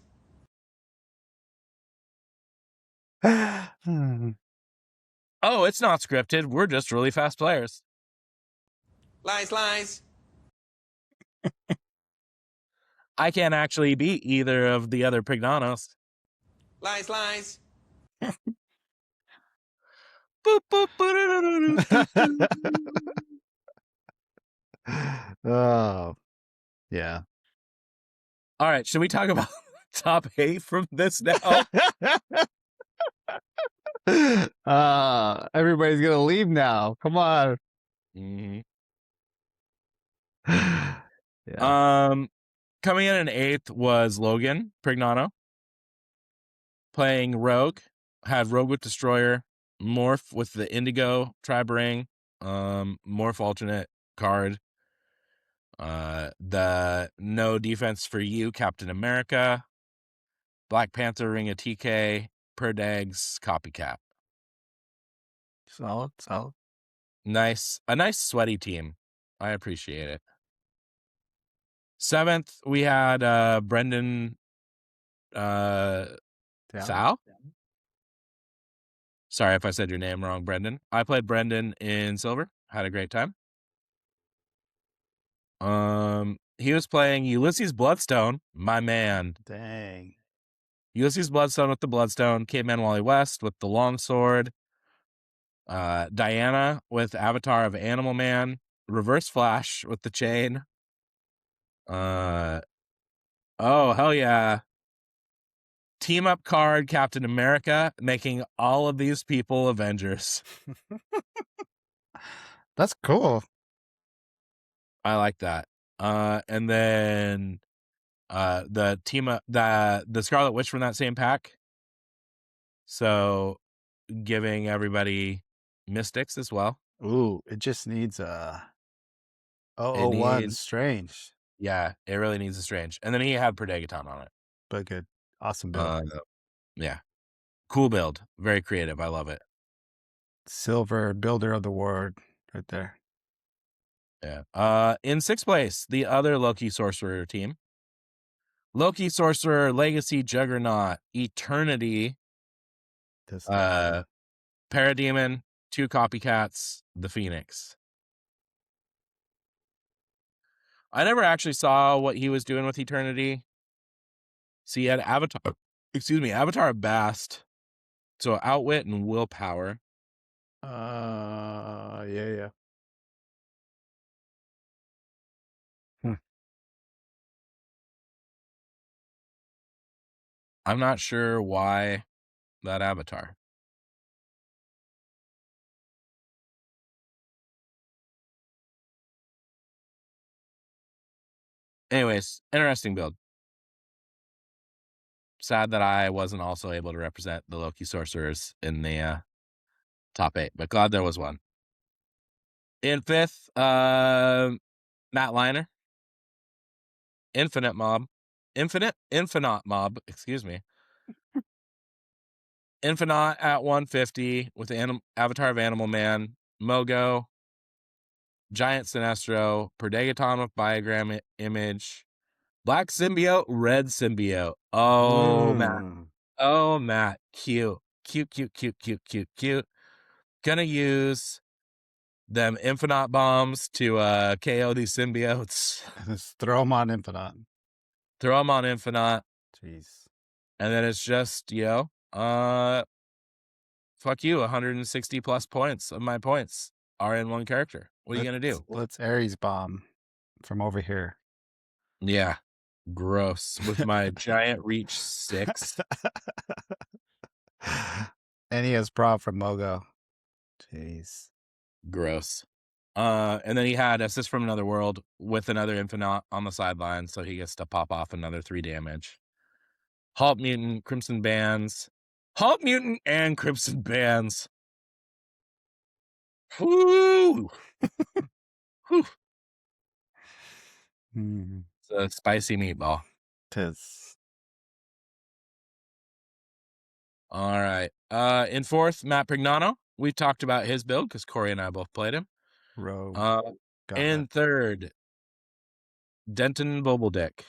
Oh, it's not scripted. We're just really fast players. Lies, lies. I can't actually beat either of the other Prignanos. Lies, lies. Boop, boop, boop. Oh, yeah. All right, should we talk about top 8 from this now? Everybody's gonna leave now. Come on. Mm-hmm. Yeah. Coming in 8th was Logan Prignano. Playing Rogue. Had Rogue with Destroyer, Morph with the Indigo Tribe Ring, Morph alternate card. The No Defense for You Captain America, Black Panther Ring of TK, Perdags Copycat. Solid. Nice, a nice sweaty team. I appreciate it. 7th, we had Brendan Sal. Sorry if I said your name wrong, Brendan. I played Brendan in silver. Had a great time. He was playing Ulysses Bloodstone, my man. Dang. Ulysses Bloodstone with the Bloodstone, Caveman Wally West with the Longsword, Diana with Avatar of Animal Man, Reverse Flash with the Chain. Oh, hell yeah. Team up card Captain America, making all of these people Avengers. That's cool. I like that. And then the team up the Scarlet Witch from that same pack. So giving everybody Mystics as well. Ooh, it just needs It one needs- strange. Yeah, it really needs a strange. And then he had Predagaton on it. But good. Awesome build. Yeah. Cool build. Very creative. I love it. Silver builder of the ward right there. Yeah. In 6th place, the other Loki Sorcerer team. Loki Sorcerer, Legacy, Juggernaut, Eternity, This guy. Parademon, 2 Copycats, the Phoenix. I never actually saw what he was doing with Eternity. So he had Avatar of Bast. So Outwit and Willpower. Yeah. I'm not sure why that Avatar. Anyways, interesting build. Sad that I wasn't also able to represent the Loki Sorcerers in the top 8, but glad there was one. In 5th, Matt Liner. Infinite Mob, excuse me. Infinite at 150 with the Avatar of Animal Man, Mogo, Giant Sinestro, Perdegaton with Biogram Image, Black Symbiote, Red Symbiote. Oh, Matt. Oh, Matt. Cute. Cute. Gonna use them Infinite Bombs to KO these symbiotes. Just throw them on Infinite. Throw them on Infinite. Jeez. And then it's just, fuck you, 160 plus points of my points are in one character. What are you going to do? Let's Ares bomb from over here. Yeah. Gross. With my giant reach 6. And he has Prob from Mogo. Jeez. Gross. And then he had Assist from Another World with another Infinite on the sideline, so he gets to pop off another 3 damage. Halt Mutant, Crimson Bands. Halt Mutant and Crimson Bands. Woo! Whew. It's a spicy meatball. Tis. All right. In 4th, Matt Prignano. We talked about his build because Corey and I both played him. Rogue. In 3rd, Denton Bobbledick.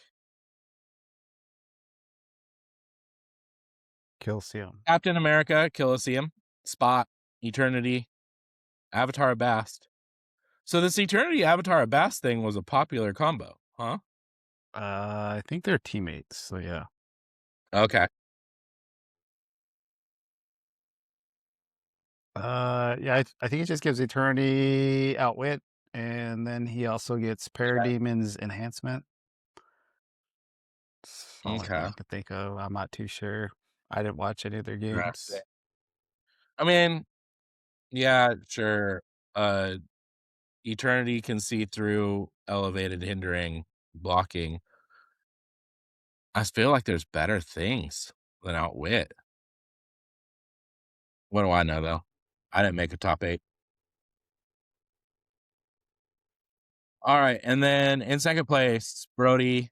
Kilseum. Captain America, Killiseum, Spot, Eternity, Avatar of Bast. So this Eternity Avatar of Bast thing was a popular combo, huh? I think they're teammates, so yeah. Okay. Yeah, I think it just gives Eternity Outwit, and then he also gets Parademon's Enhancement. That's all I can think of. I'm not too sure. I didn't watch any of their games. I mean, yeah, sure. Eternity can see through elevated, hindering, blocking. I feel like there's better things than Outwit. What do I know, though? I didn't make a top 8. All right, and then in 2nd place, Brody,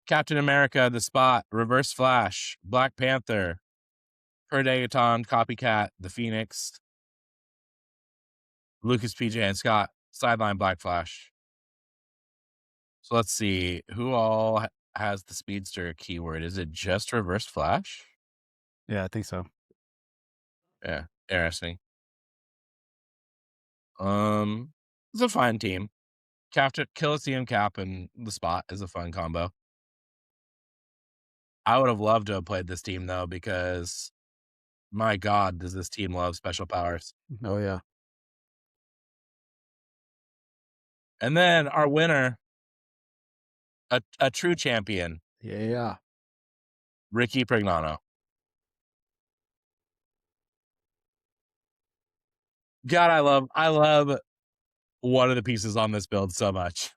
Captain America, The Spot, Reverse Flash, Black Panther, Predaton, Copycat, The Phoenix, Lucas, PJ, and Scott, Sideline Black Flash. So let's see, who all has the Speedster keyword? Is it just Reverse Flash? Yeah, I think so. Yeah, interesting. It's a fine team. Captain Killiseum Cap and The Spot is a fun combo. I would have loved to have played this team though, because my God, does this team love special powers? Oh yeah. And then our winner, a true champion, Yeah. Ricky Prignano. God, I love one of the pieces on this build so much.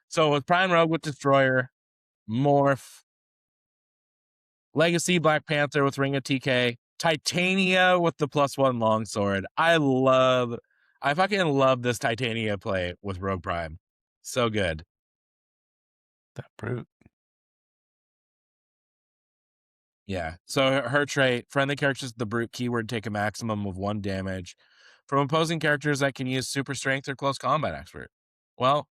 So with Prime Rogue with Destroyer, Morph, Legacy Black Panther with Ring of TK, Titania with the +1 longsword. I fucking love this Titania play with Rogue Prime. So good. That brute. Yeah. So her trait, friendly characters with the brute keyword take a maximum of 1 damage from opposing characters that can use super strength or close combat expert. Well,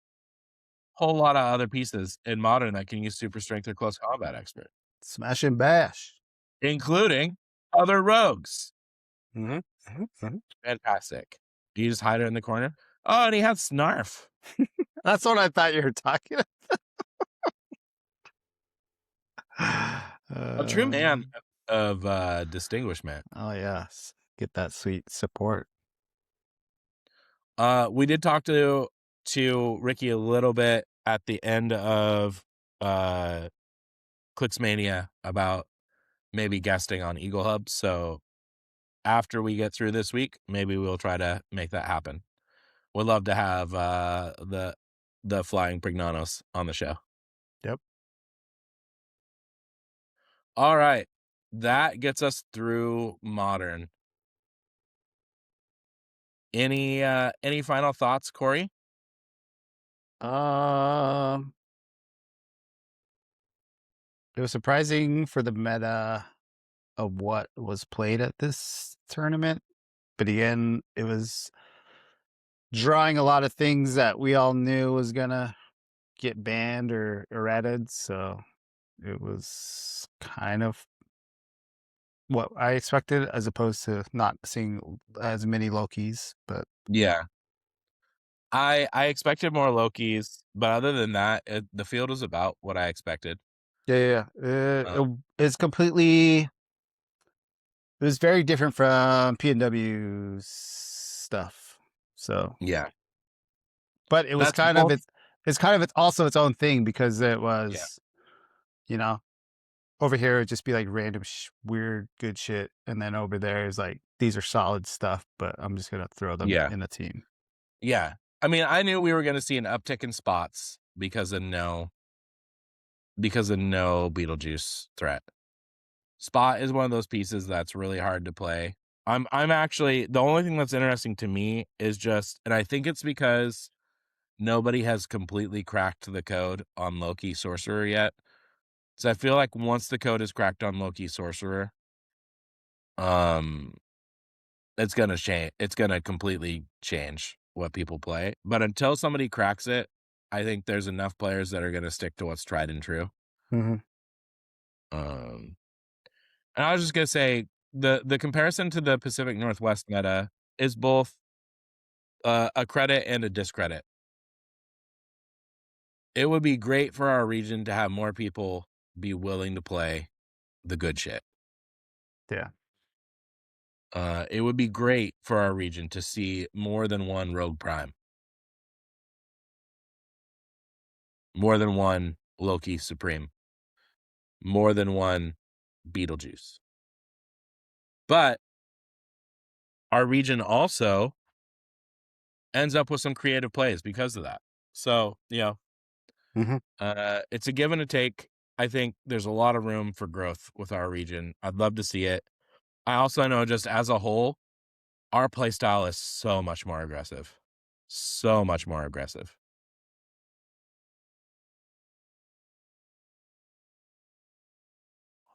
whole lot of other pieces in Modern that can use super strength or close combat expert. Smash and bash. Including other rogues. Mm-hmm. Fantastic. Do you just hide her in the corner? Oh, and he has Snarf. That's what I thought you were talking A true man of distinguishment. Oh yes. Get that sweet support. We did talk to Ricky a little bit at the end of Clixmania about maybe guesting on Eaglehub. So after we get through this week, maybe we'll try to make that happen. Would love to have the Flying Prignanos on the show. Yep. All right. that gets us through modern. Any final thoughts, Corey? Um, it was surprising for the meta of what was played at this tournament, but again, it was drawing a lot of things that we all knew was gonna get banned or added, so it was kind of what I expected as opposed to not seeing as many Lokis, but Yeah. I expected more Lokis, but other than that, the field was about what I expected. it's completely. It was very different from P&W stuff. So, Yeah. but it was That's kind of both. it's kind of also its own thing because it Yeah. was, you know, over here it'd just be like random weird good shit, and then over there is like these are solid stuff, but I'm just gonna throw them Yeah. in a team. Yeah. I mean, I knew we were going to see an uptick in spots because of no Beetlejuice threat. Spot is one of those pieces that's really hard to play. I'm actually, the only thing that's interesting to me is just, and I think it's because nobody has completely cracked the code on Loki Sorcerer yet. So I feel like once the code is cracked on Loki Sorcerer, it's gonna change. It's gonna completely change what people play. But until somebody cracks it, I think there's enough players that are gonna stick to what's tried and true. Mm-hmm. And I was just gonna say the comparison to the Pacific Northwest meta is both a credit and a discredit. It would be great for our region to have more people be willing to play the good shit. Yeah. It would be great for our region to see more than one Rogue Prime, more than one Loki Supreme, more than one Beetlejuice. But our region also ends up with some creative plays because of that. So, Mm-hmm. it's a give and a take. I think there's a lot of room for growth with our region. I'd love to see it. I also know just as a whole, our play style is so much more aggressive. So much more aggressive.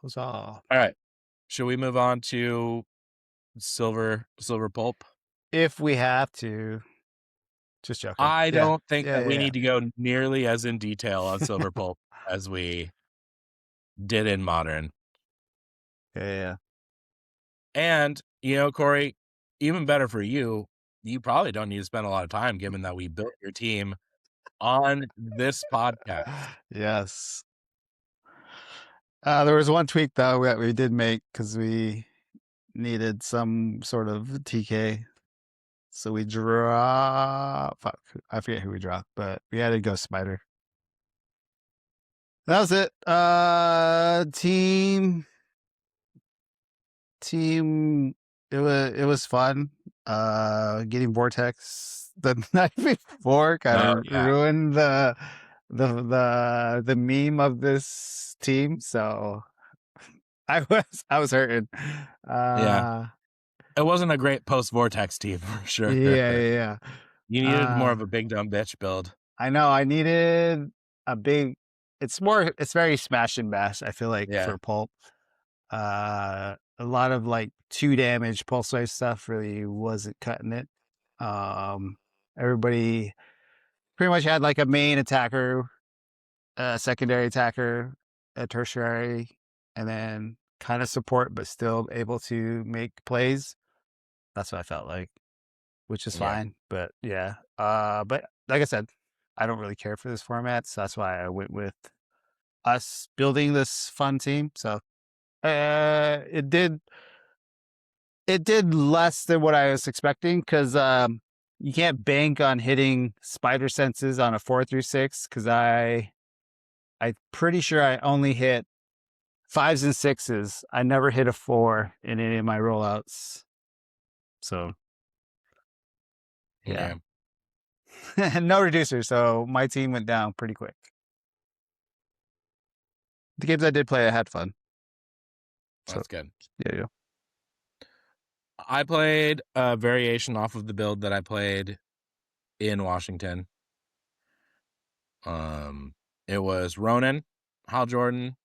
Huzzah. All right. Should we move on to silver pulp? If we have to, just joking. I Yeah. don't think Yeah. that we Yeah. need to go nearly as in detail on silver pulp as we did in modern. Yeah. And, Corey, even better for you, you probably don't need to spend a lot of time given that we built your team on this podcast. Yes. There was one tweak though that we did make because we needed some sort of TK. So we fuck, I forget who we dropped, but we had a Ghost Spider. That was it. Team it was fun. Getting Vortex the night before kind Oh, of yeah. ruined the meme of this team, so I was hurting. Yeah. It wasn't a great post-Vortex team for sure. Yeah. You needed more of a big dumb bitch build. I know. I needed a big. It's very smash and bash. I feel like Yeah. for pulp, a lot of like 2 damage pulse wave stuff really wasn't cutting it. Everybody pretty much had like a main attacker, a secondary attacker, a tertiary, and then kind of support, but still able to make plays. That's what I felt like, which is Yeah. fine. But yeah, but like I said, I don't really care for this format, so that's why I went with us building this fun team. So it did less than what I was expecting because you can't bank on hitting spider senses on a 4 through 6 because I'm pretty sure I only hit 5s and 6s. I never hit a 4 in any of my rollouts. So yeah. No reducer, so my team went down pretty quick. The games I did play, I had fun. That's good. Yeah. I played a variation off of the build that I played in Washington. It was Ronan, Hal Jordan,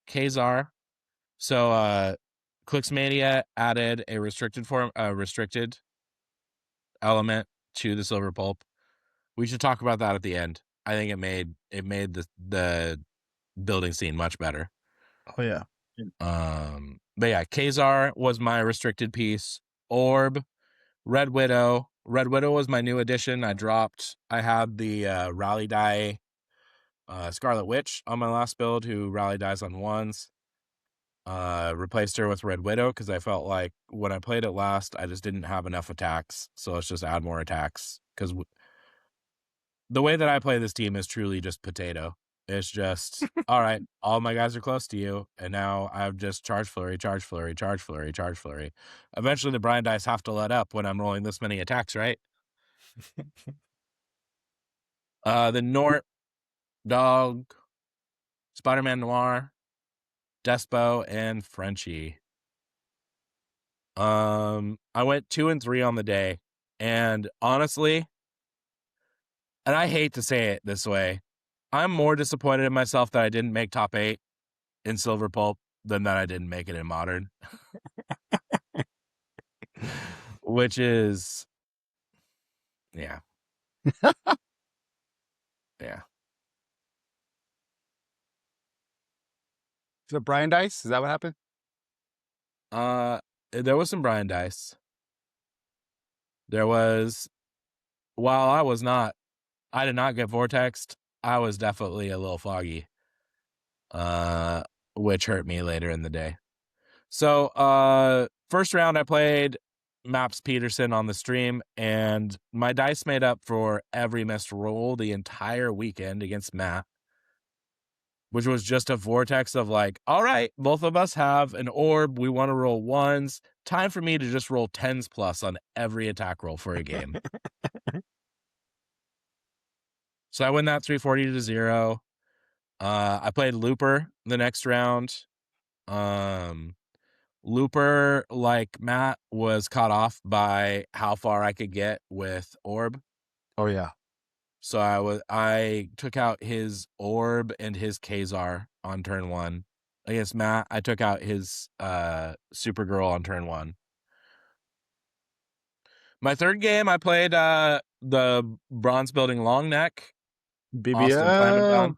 Kazar. So Clixmania added a restricted element to the silver pulp. We should talk about that at the end. I think it made the building scene much better. Oh yeah. But yeah, Kazar was my restricted piece. Orb, Red Widow. Red Widow was my new addition. I had the rally die Scarlet Witch on my last build who rally dies on ones. Replaced her with Red Widow because I felt like when I played it last, I just didn't have enough attacks. So let's just add more attacks because the way that I play this team is truly just potato. It's just, all right, all my guys are close to you, and now I've just charge flurry, charge flurry, charge flurry, charge flurry. Eventually, the Brian dice have to let up when I'm rolling this many attacks, right? The Nort, Dog, Spider-Man Noir, Despo, and Frenchie. I went 2 and 3 on the day, and honestly, and I hate to say it this way, I'm more disappointed in myself that I didn't make top 8 in Silver Pulp than that I didn't make it in Modern. Which is, yeah. Yeah. The Brian dice, is that what happened? There was some Brian dice. There was, while I did not get vortexed, I was definitely a little foggy. Which hurt me later in the day. So, first round I played Maps Peterson on the stream, and my dice made up for every missed roll the entire weekend against Matt, which was just a vortex of like, all right, both of us have an orb. We want to roll ones. Time for me to just roll 10s plus on every attack roll for a game. So I win that 340-0. I played Looper the next round. Looper, like Matt, was caught off by how far I could get with orb. Oh yeah. So I took out his orb and his Kazar on turn 1. Against Matt, I took out his Supergirl on turn 1. My third game, I played the bronze building long neck. Austin Flamington.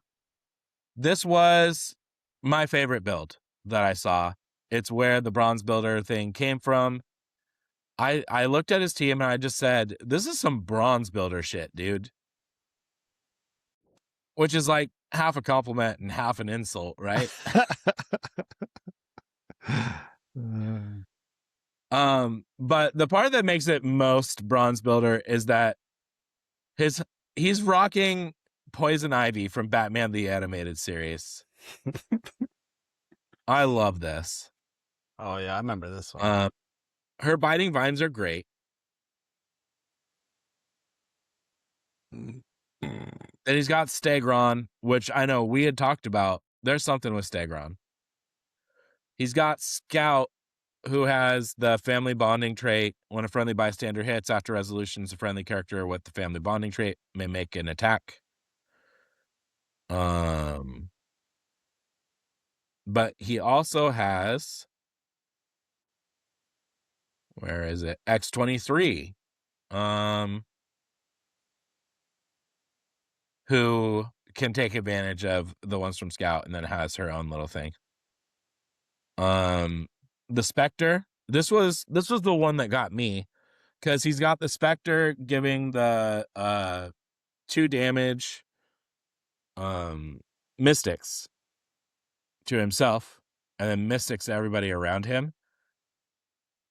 This was my favorite build that I saw. It's where the bronze builder thing came from. I looked at his team and I just said, this is some bronze builder shit, dude. Which is like half a compliment and half an insult, right? But the part that makes it most bronze builder is that he's rocking Poison Ivy from Batman the Animated Series. I love this. Oh yeah, I remember this one. Her biting vines are great. Then he's got Stegron, which I know we had talked about. There's something with Stegron. He's got Scout, who has the family bonding trait. When a friendly bystander hits after resolutions, a friendly character with the family bonding trait may make an attack. But he also has, where is it? X-23. Who can take advantage of the ones from Scout and then has her own little thing. The Spectre. This was the one that got me, because he's got the Spectre giving the 2 damage mystics to himself, and then mystics to everybody around him.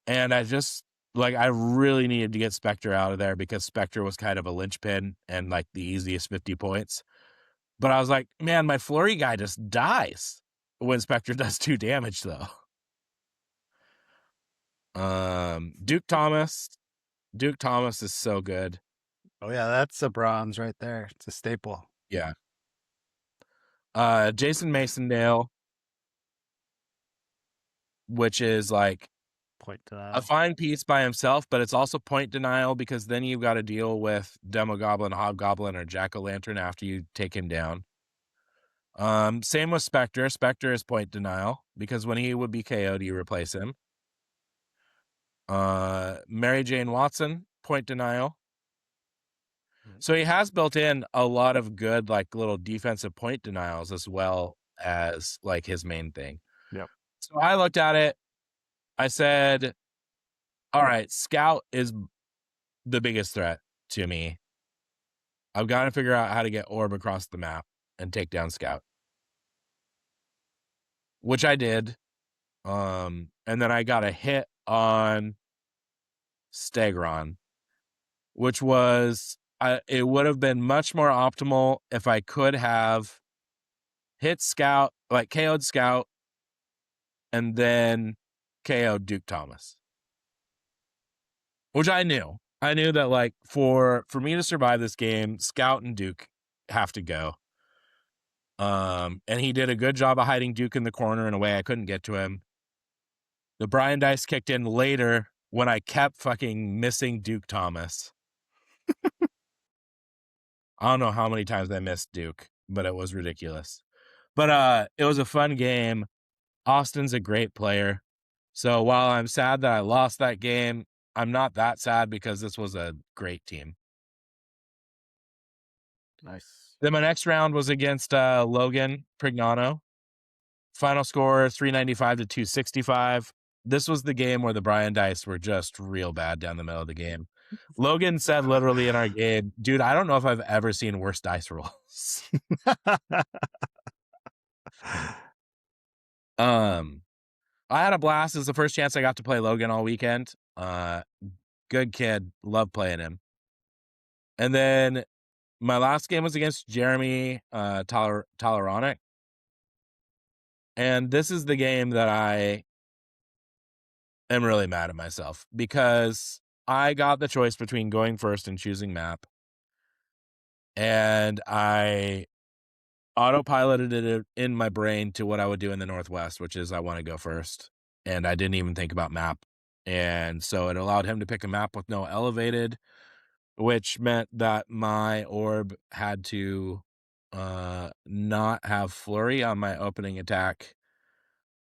And I just I really needed to get Spectre out of there because Spectre was kind of a linchpin and like the easiest 50 points. But I was like, man, my flurry guy just dies when Spectre does 2 damage, though. Duke Thomas. Duke Thomas is so good. Oh yeah, that's a bronze right there. It's a staple. Yeah. Jason Masondale. which is like Point a denial. fine piece by himself, but it's also point denial because then you've got to deal with Demogoblin, Hobgoblin, or Jack-o'-lantern after you take him down. Same with Spectre. Spectre is point denial because when he would be KO'd, you replace him. Mary Jane Watson, point denial. So he has built in a lot of good, like, little defensive point denials as well as like his main thing. Yep. So I looked at it. I said, all right, Scout is the biggest threat to me. I've got to figure out how to get Orb across the map and take down Scout, which I did. And then I got a hit on Stegron, which was, it would have been much more optimal if I could have hit Scout, like KO'd Scout, and then KO'd Duke Thomas, which I knew. I knew that, like, for me to survive this game, Scout and Duke have to go. And he did a good job of hiding Duke in the corner in a way I couldn't get to him. The Brian dice kicked in later when I kept fucking missing Duke Thomas. I don't know how many times I missed Duke, but it was ridiculous. But it was a fun game. Austin's a great player. So while I'm sad that I lost that game, I'm not that sad because this was a great team. Nice. Then my next round was against Logan Prignano. Final score 395 to 265. This was the game where the Brian dice were just real bad down the middle of the game. Logan said literally in our game, dude, I don't know if I've ever seen worse dice rolls. I had a blast. It was the first chance I got to play Logan all weekend. Good kid. Love playing him. And then my last game was against Jeremy Toleronic. And this is the game that I am really mad at myself because I got the choice between going first and choosing map. And I autopiloted it in my brain to what I would do in the Northwest, which is I want to go first. And I didn't even think about map. And so it allowed him to pick a map with no elevated, which meant that my orb had to not have flurry on my opening attack.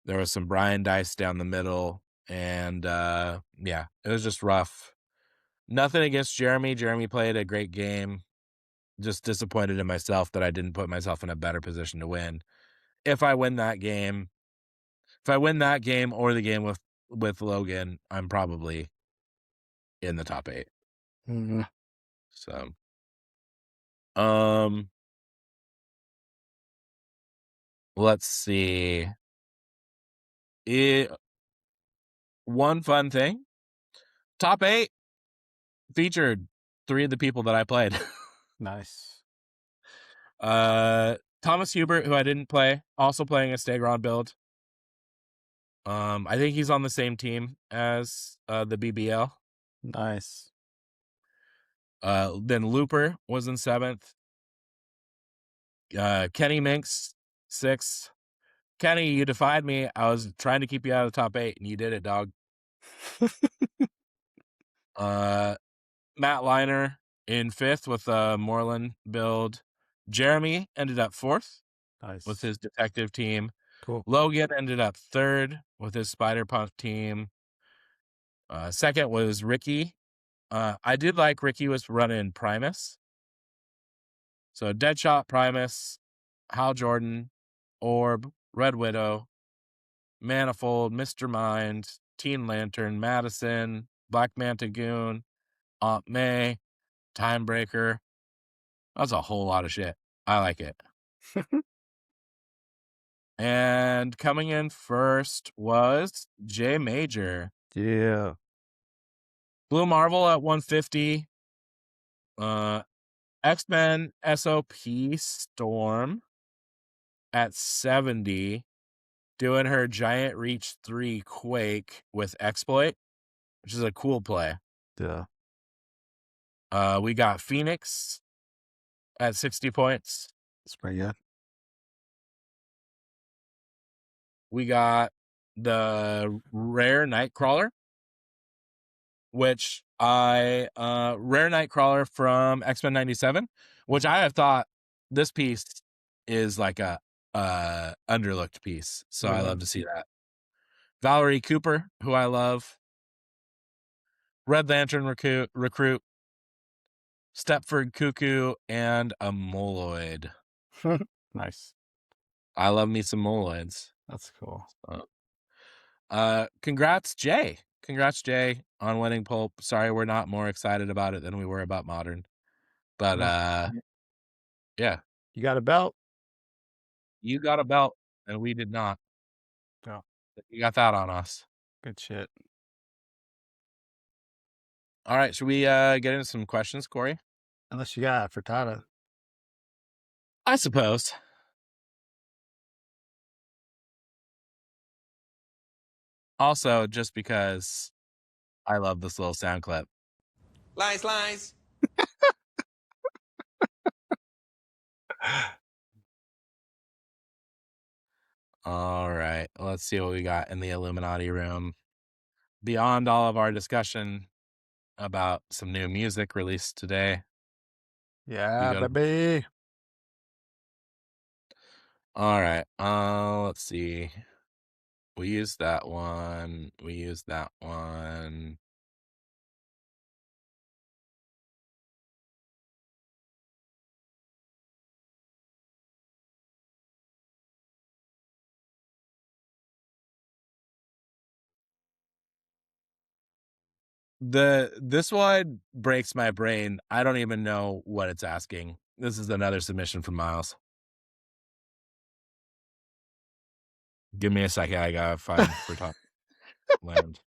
There was some Brian dice down the middle, and yeah, it was just rough. Nothing against Jeremy. Jeremy played a great game. Just disappointed in myself that I didn't put myself in a better position to win. If I win that game or the game with Logan, I'm probably in the top 8. Mm-hmm. So, let's see. One fun thing. Top 8 featured 3 of the people that I played. Nice. Thomas Hubert, who I didn't play, also playing a Stegron build. I think he's on the same team as the BBL. Nice. Then Looper was in 7th. Kenny Minx, 6th. Kenny, you defied me. I was trying to keep you out of the top 8, and you did it, dog. Matt Liner in 5th with a Moreland build. Jeremy ended up 4th. Nice. With his detective team. Cool. Logan ended up 3rd with his Spider Punk team. 2nd was Ricky. I did like Ricky was running Primus. So Deadshot, Primus, Hal Jordan, Orb, Red Widow, Manifold, Mr. Mind, Teen Lantern, Madison, Black Manta Goon, Aunt May, Timebreaker. That's a whole lot of shit. I like it. And coming in first was J Major. Yeah. Blue Marvel at 150. X-Men SOP Storm at 70. Doing her Giant Reach 3 Quake with Exploit, which is a cool play. Yeah. We got Phoenix at 60 points. That's pretty good. We got the rare Nightcrawler, which rare Nightcrawler from X-Men 97, which I have thought this piece is like a underlooked piece. So I love to see that. Valerie Cooper, who I love. Red Lantern recruit. Stepford Cuckoo, and a Moloid. Nice. I love me some Moloids. That's cool. Congrats, Jay. Congrats, Jay, on winning Pulp. Sorry we're not more excited about it than we were about Modern. But yeah. You got a belt? You got a belt, and we did not. No. You got that on us. Good shit. All right, should we get into some questions, Corey? Unless you got a frittata. I suppose. Also, just because I love this little sound clip. Lies, lies. All right, let's see what we got in the Illuminati room. Beyond all of our discussion about some new music released today. Yeah, baby. All right, let's see. We used that one. We used that one. This one breaks my brain. I don't even know what it's asking. This is another submission from Miles. Give me a second. I gotta find for top land.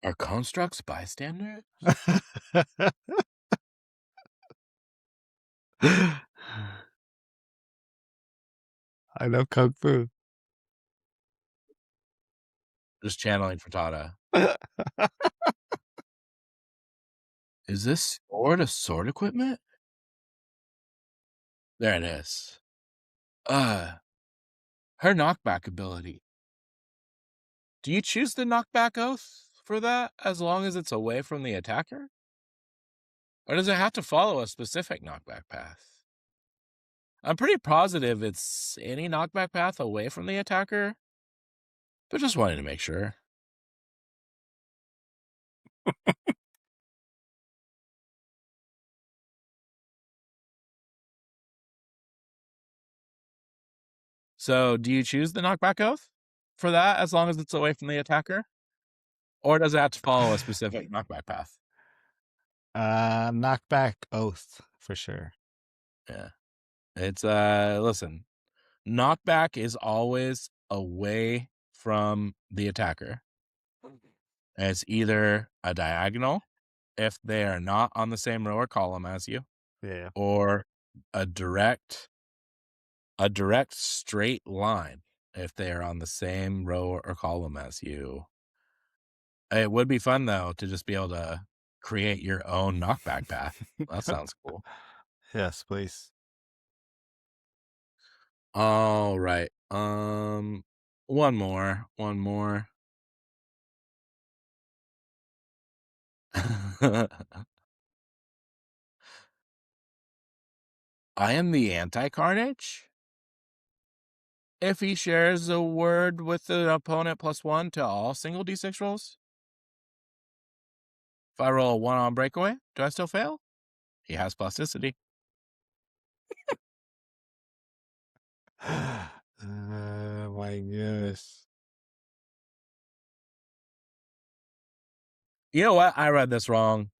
Are constructs bystanders? I know Kung Fu. Just channeling frittata. Is this sword equipment? There it is. Her knockback ability. Do you choose the knockback oath for that as long as it's away from the attacker? Or does it have to follow a specific knockback path? I'm pretty positive it's any knockback path away from the attacker, but just wanted to make sure. So do you choose the knockback oath for that as long as it's away from the attacker? Or does it have to follow a specific knockback path? Knockback oath for sure. Yeah. It's listen, knockback is always away from the attacker. And it's either a diagonal if they are not on the same row or column as you, Yeah. or a direct straight line if they are on the same row or column as you. It would be fun though to just be able to create your own knockback path. That sounds cool. Yes, please. All right. One more. I am the anti-Carnage. If he shares a word with the opponent +1 to all single D6 rolls. If I roll a 1 on breakaway, do I still fail? He has plasticity. My goodness. You know what? I read this wrong.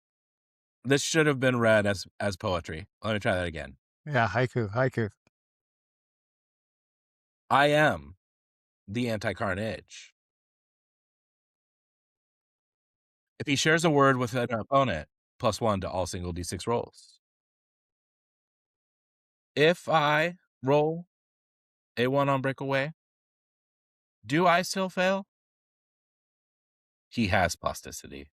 This should have been read as poetry. Let me try that again. Yeah, haiku. I am the anti-Carnage. If he shares a word with an opponent, +1 to all single D6 rolls. If I roll a 1 on breakaway, do I still fail? He has plasticity.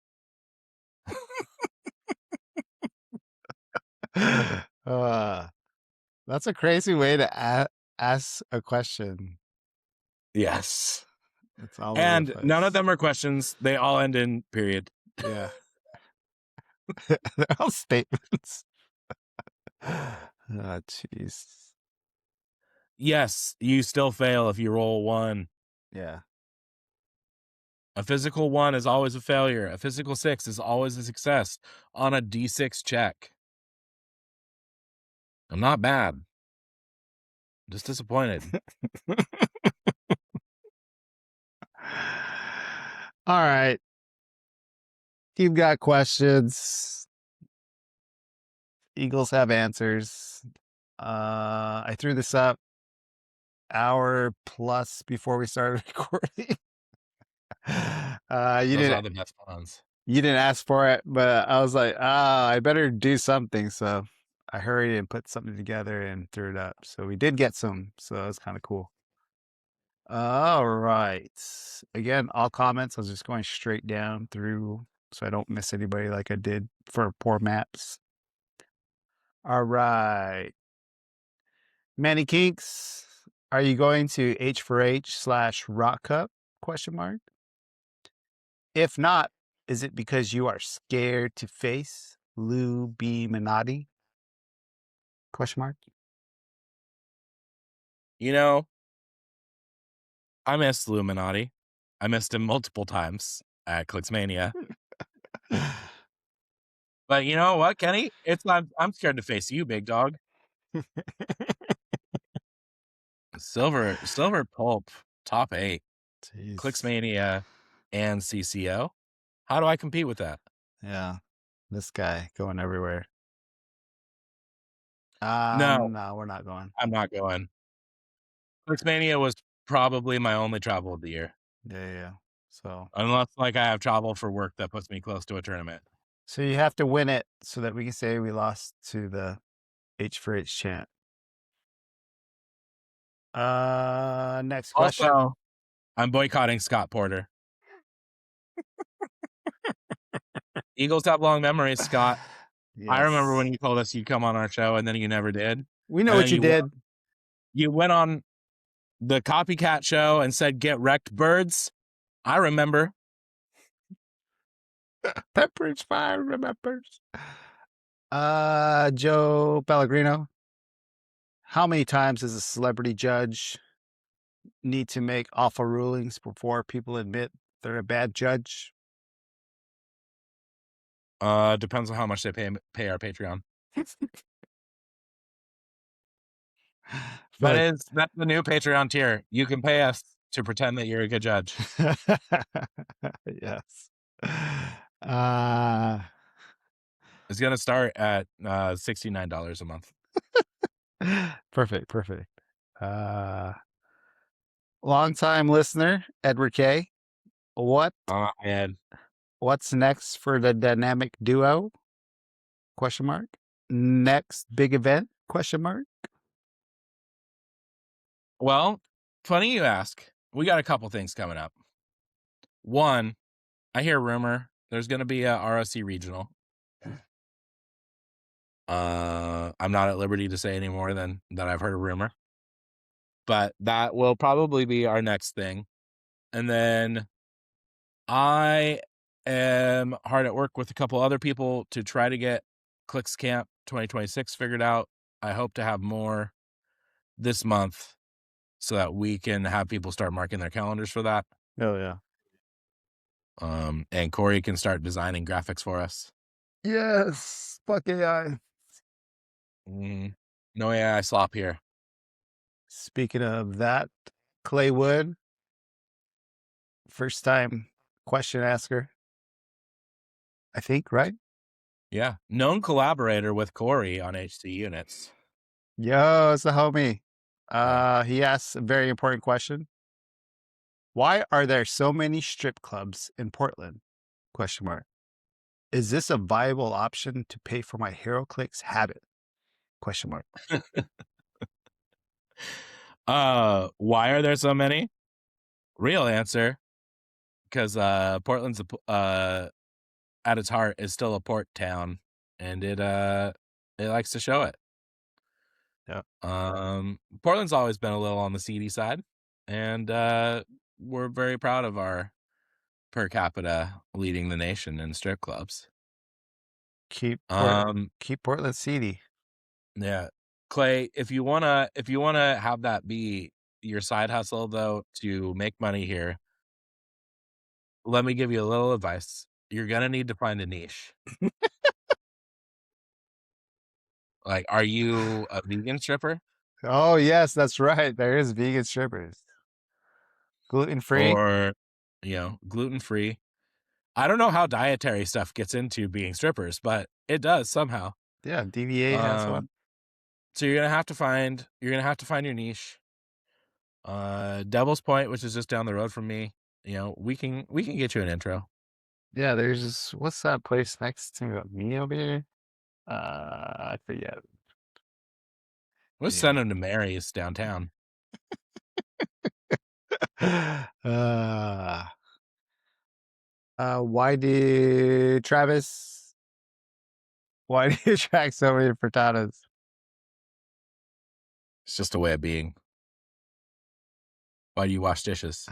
That's a crazy way to Ask a question. Yes. It's all over And the place. none of them are questions. They all end in period. Yeah. They're all statements. Oh, jeez. Yes, you still fail if you roll 1. Yeah. A physical 1 is always a failure. A physical 6 is always a success on a D6 check. I'm not bad. I'm just disappointed. All right. You've got questions. Eagles have answers. I threw this up hour plus before we started recording. Those are the best ones. You didn't ask for it, but I was like, I better do something. So I hurried and put something together and threw it up. So we did get some. So that was kind of cool. All right. Again, all comments. I was just going straight down through so I don't miss anybody like I did for poor maps. All right. Manny Kinks, are you going to H4H/Rock Cup? Question mark. If not, is it because you are scared to face Lou B. Minotti? Question mark. You know, I missed Illuminati. I missed him multiple times at Clixmania. But you know what, Kenny? I'm scared to face you, big dog. Silver pulp, top 8. Jeez. Clixmania and CCO. How do I compete with that? Yeah. This guy going everywhere. No, No, we're not going. I'm not going. Clixmania was probably my only travel of the year. Yeah. So Unless like I have travel for work that puts me close to a tournament. So you have to win it so that we can say we lost to the H4H chant. Next question. Also, I'm boycotting Scott Porter. Eagles have long memories, Scott. I remember when you told us you'd come on our show and then you never did. We know what you did. You went on the Copycat show and said, "Get wrecked, birds." I remember. Pepperidge Farm remembers. Joe Pellegrino. How many times does a celebrity judge need to make awful rulings before people admit they're a bad judge? Depends on how much they pay our Patreon. That's the new Patreon tier. You can pay us to pretend that you're a good judge. Yes. It's gonna start at $69 a month. Perfect. Long-time listener, Edward K. What's next for the dynamic duo? Question mark. Next big event? Question mark. Well, funny you ask. We got a couple things coming up. One, I hear rumor there's going to be a ROC regional. I'm not at liberty to say any more than that I've heard a rumor. But that will probably be our next thing. And then I am hard at work with a couple other people to try to get Clix Camp 2026 figured out. I hope to have more this month so that we can have people start marking their calendars for that. Oh, yeah. And Corey can start designing graphics for us. Yes. Fuck AI. No AI slop here. Speaking of that, Clay Wood, first time question asker, I think, right? Yeah. Known collaborator with Corey on HC units. Yo, it's a homie. He asks a very important question. Why are there so many strip clubs in Portland? Question mark. Is this a viable option to pay for my HeroClix habit? Question mark. Why are there so many? Real answer, because Portland's at its heart is still a port town, and it likes to show it. Portland's always been a little on the seedy side, and we're very proud of our per capita leading the nation in strip clubs. Keep Portland seedy. Yeah, Clay, if you wanna have that be your side hustle though to make money here, let me give you a little advice. You're gonna need to find a niche. Like, are you a vegan stripper? Oh yes, that's right. There is vegan strippers. Gluten free. Or, gluten free. I don't know how dietary stuff gets into being strippers, but it does somehow. Yeah, DVA has one. So you're gonna have to find your niche. Devil's Point, which is just down the road from me. We can get you an intro. Yeah, there's what's that place next to me over here? I forget. Let's send them to Mary's downtown. Why did you track so many frittatas? It's just a way of being. Why do you wash dishes?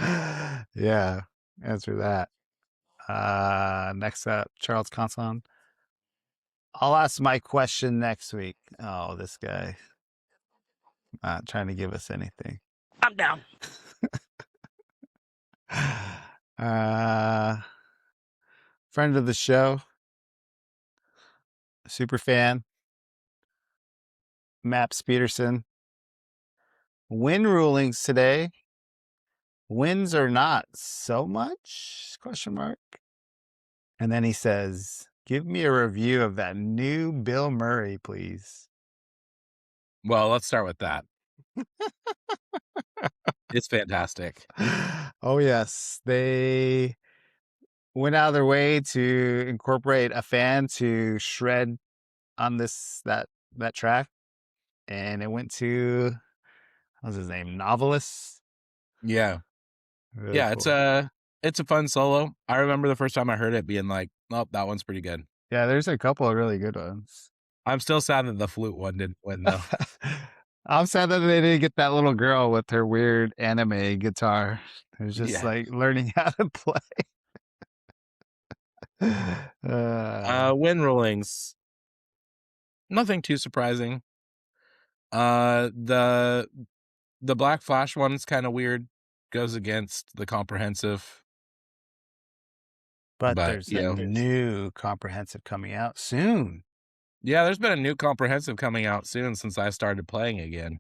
Yeah, answer that. Next up, Charles Conson. I'll ask my question next week. Oh, this guy. Not trying to give us anything. I'm down. Friend of the show. Super fan. Maps Peterson. Win rulings today. Wins or not so much? Question mark. And then he says, give me a review of that new Bill Murray, please. Well, let's start with that. It's fantastic. Oh, yes. They went out of their way to incorporate a fan to shred on that track. And it went to, what was his name? Novelist? Yeah. Really Yeah, cool. it's a fun solo. I remember the first time I heard it being like, oh, that one's pretty good. Yeah, there's a couple of really good ones. I'm still sad that the flute one didn't win though. I'm sad that they didn't get that little girl with her weird anime guitar. It was just like learning how to play. Win rulings. Nothing too surprising. The Black Flash one's kind of weird. Goes against the comprehensive. But there's a new comprehensive coming out soon. Yeah, there's been a new comprehensive coming out soon since I started playing again.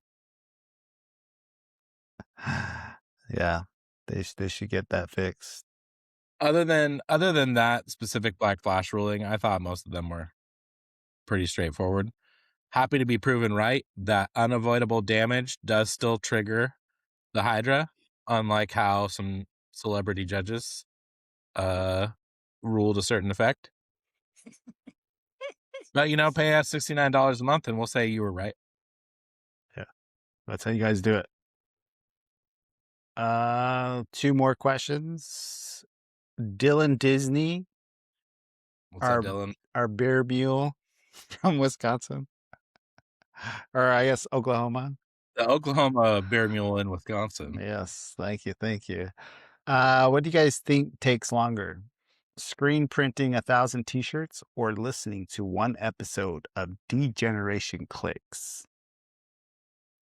Yeah, they should get that fixed. Other than that specific Black Flash ruling, I thought most of them were pretty straightforward. Happy to be proven right that unavoidable damage does still trigger the Hydra, unlike how some celebrity judges ruled a certain effect. But pay us $69 a month and we'll say you were right. Yeah, that's how you guys do it. 2 more questions. Dylan Disney. What's up, Dylan? Our beer mule from Wisconsin. Or I guess Oklahoma. The Oklahoma beer mule in Wisconsin. Yes, thank you. What do you guys think takes longer? Screen printing 1,000 t-shirts or listening to one episode of Degeneration Clicks?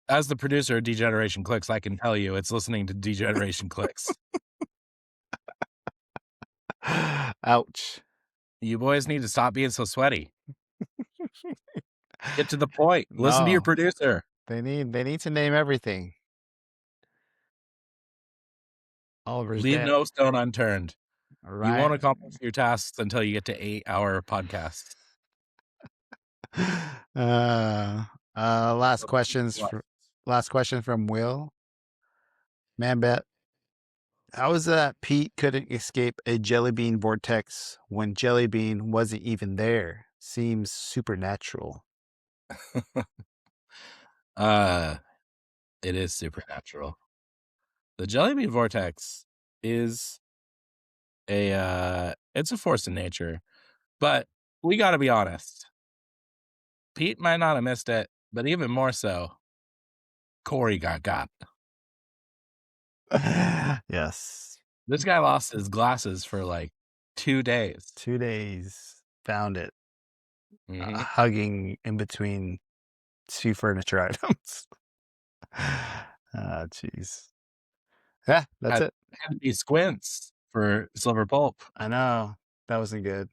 As the producer of Degeneration Clicks, I can tell you it's listening to Degeneration Clicks. Ouch. You boys need to stop being so sweaty. Get to the point. Listen to your producer. They need to name everything. Oliver's Leave dead. no stone unturned. Right. You won't accomplish your tasks until you get to 8-hour podcasts. Last question from Will. Man bet. How is that Pete couldn't escape a jelly bean vortex when jelly bean wasn't even there? Seems supernatural. It is supernatural. The jelly bean vortex is it's a force in nature, but we got to be honest. Pete might not have missed it, but even more so, Corey got. Yes. This guy lost his glasses for like 2 days. 2 days. Found it. Mhm. Hugging in between 2 furniture items. Jeez. Yeah, that's it. Had to be squints for silver pulp. I know. That wasn't good.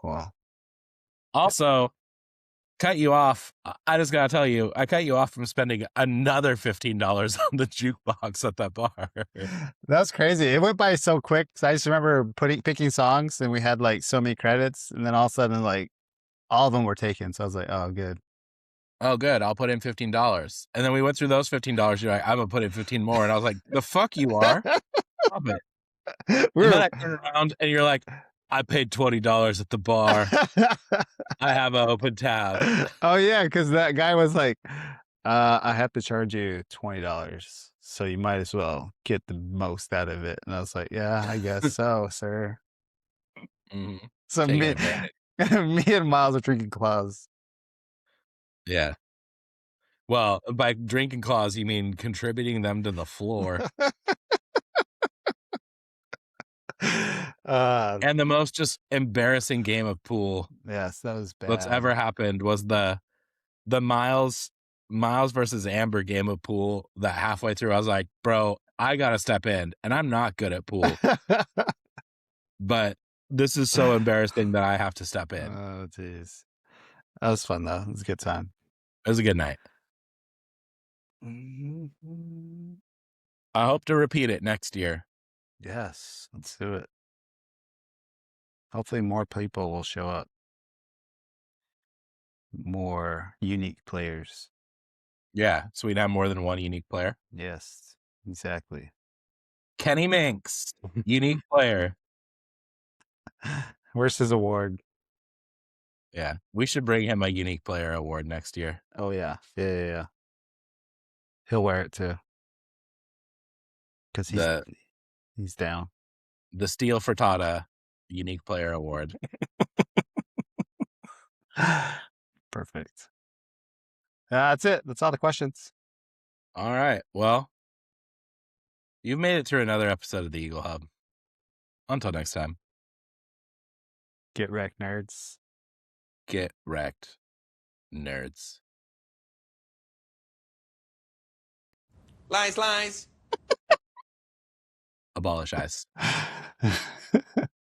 Well, Also, cut you off. I just gotta tell you, I cut you off from spending another $15 on the jukebox at that bar. that's crazy. It went by so quick. So I just remember picking songs, and we had like so many credits, and then all of a sudden, like all of them were taken. So I was like, oh, good. Oh, good. I'll put in $15. And then we went through those $15. You're like, I'm gonna put in 15 more. And I was like, the fuck you are? Stop it. And then I turn around and you're like, I paid $20 at the bar. I have an open tab. Oh yeah, because that guy was like, I have to charge you $20, so you might as well get the most out of it. And I was like, yeah, I guess so, sir. Mhm. So Taking me, advantage. me and Miles are drinking claws. Yeah. Well, by drinking claws, you mean contributing them to the floor. And the most just embarrassing game of pool Yes, that was bad. that's ever happened was the Miles versus Amber game of pool that halfway through I was like, bro, I gotta step in, and I'm not good at pool, but this is so embarrassing that I have to step in. Oh, jeez. That was fun, though. It was a good time. It was a good night. I hope to repeat it next year. Yes, let's do it. Hopefully more people will show up. More unique players. Yeah, so we'd have more than one unique player. Yes, exactly. Kenny Minks, unique player. Where's his award? Yeah, we should bring him a unique player award next year. Oh, yeah. Yeah. He'll wear it, too. Because he's down. The Steel Frittata unique player award. Perfect. That's it. That's all the questions. All right. Well, you've made it through another episode of the Eagle Hub. Until next time. Get wrecked, nerds. Get wrecked, nerds. Lies, lies. Abolish ICE.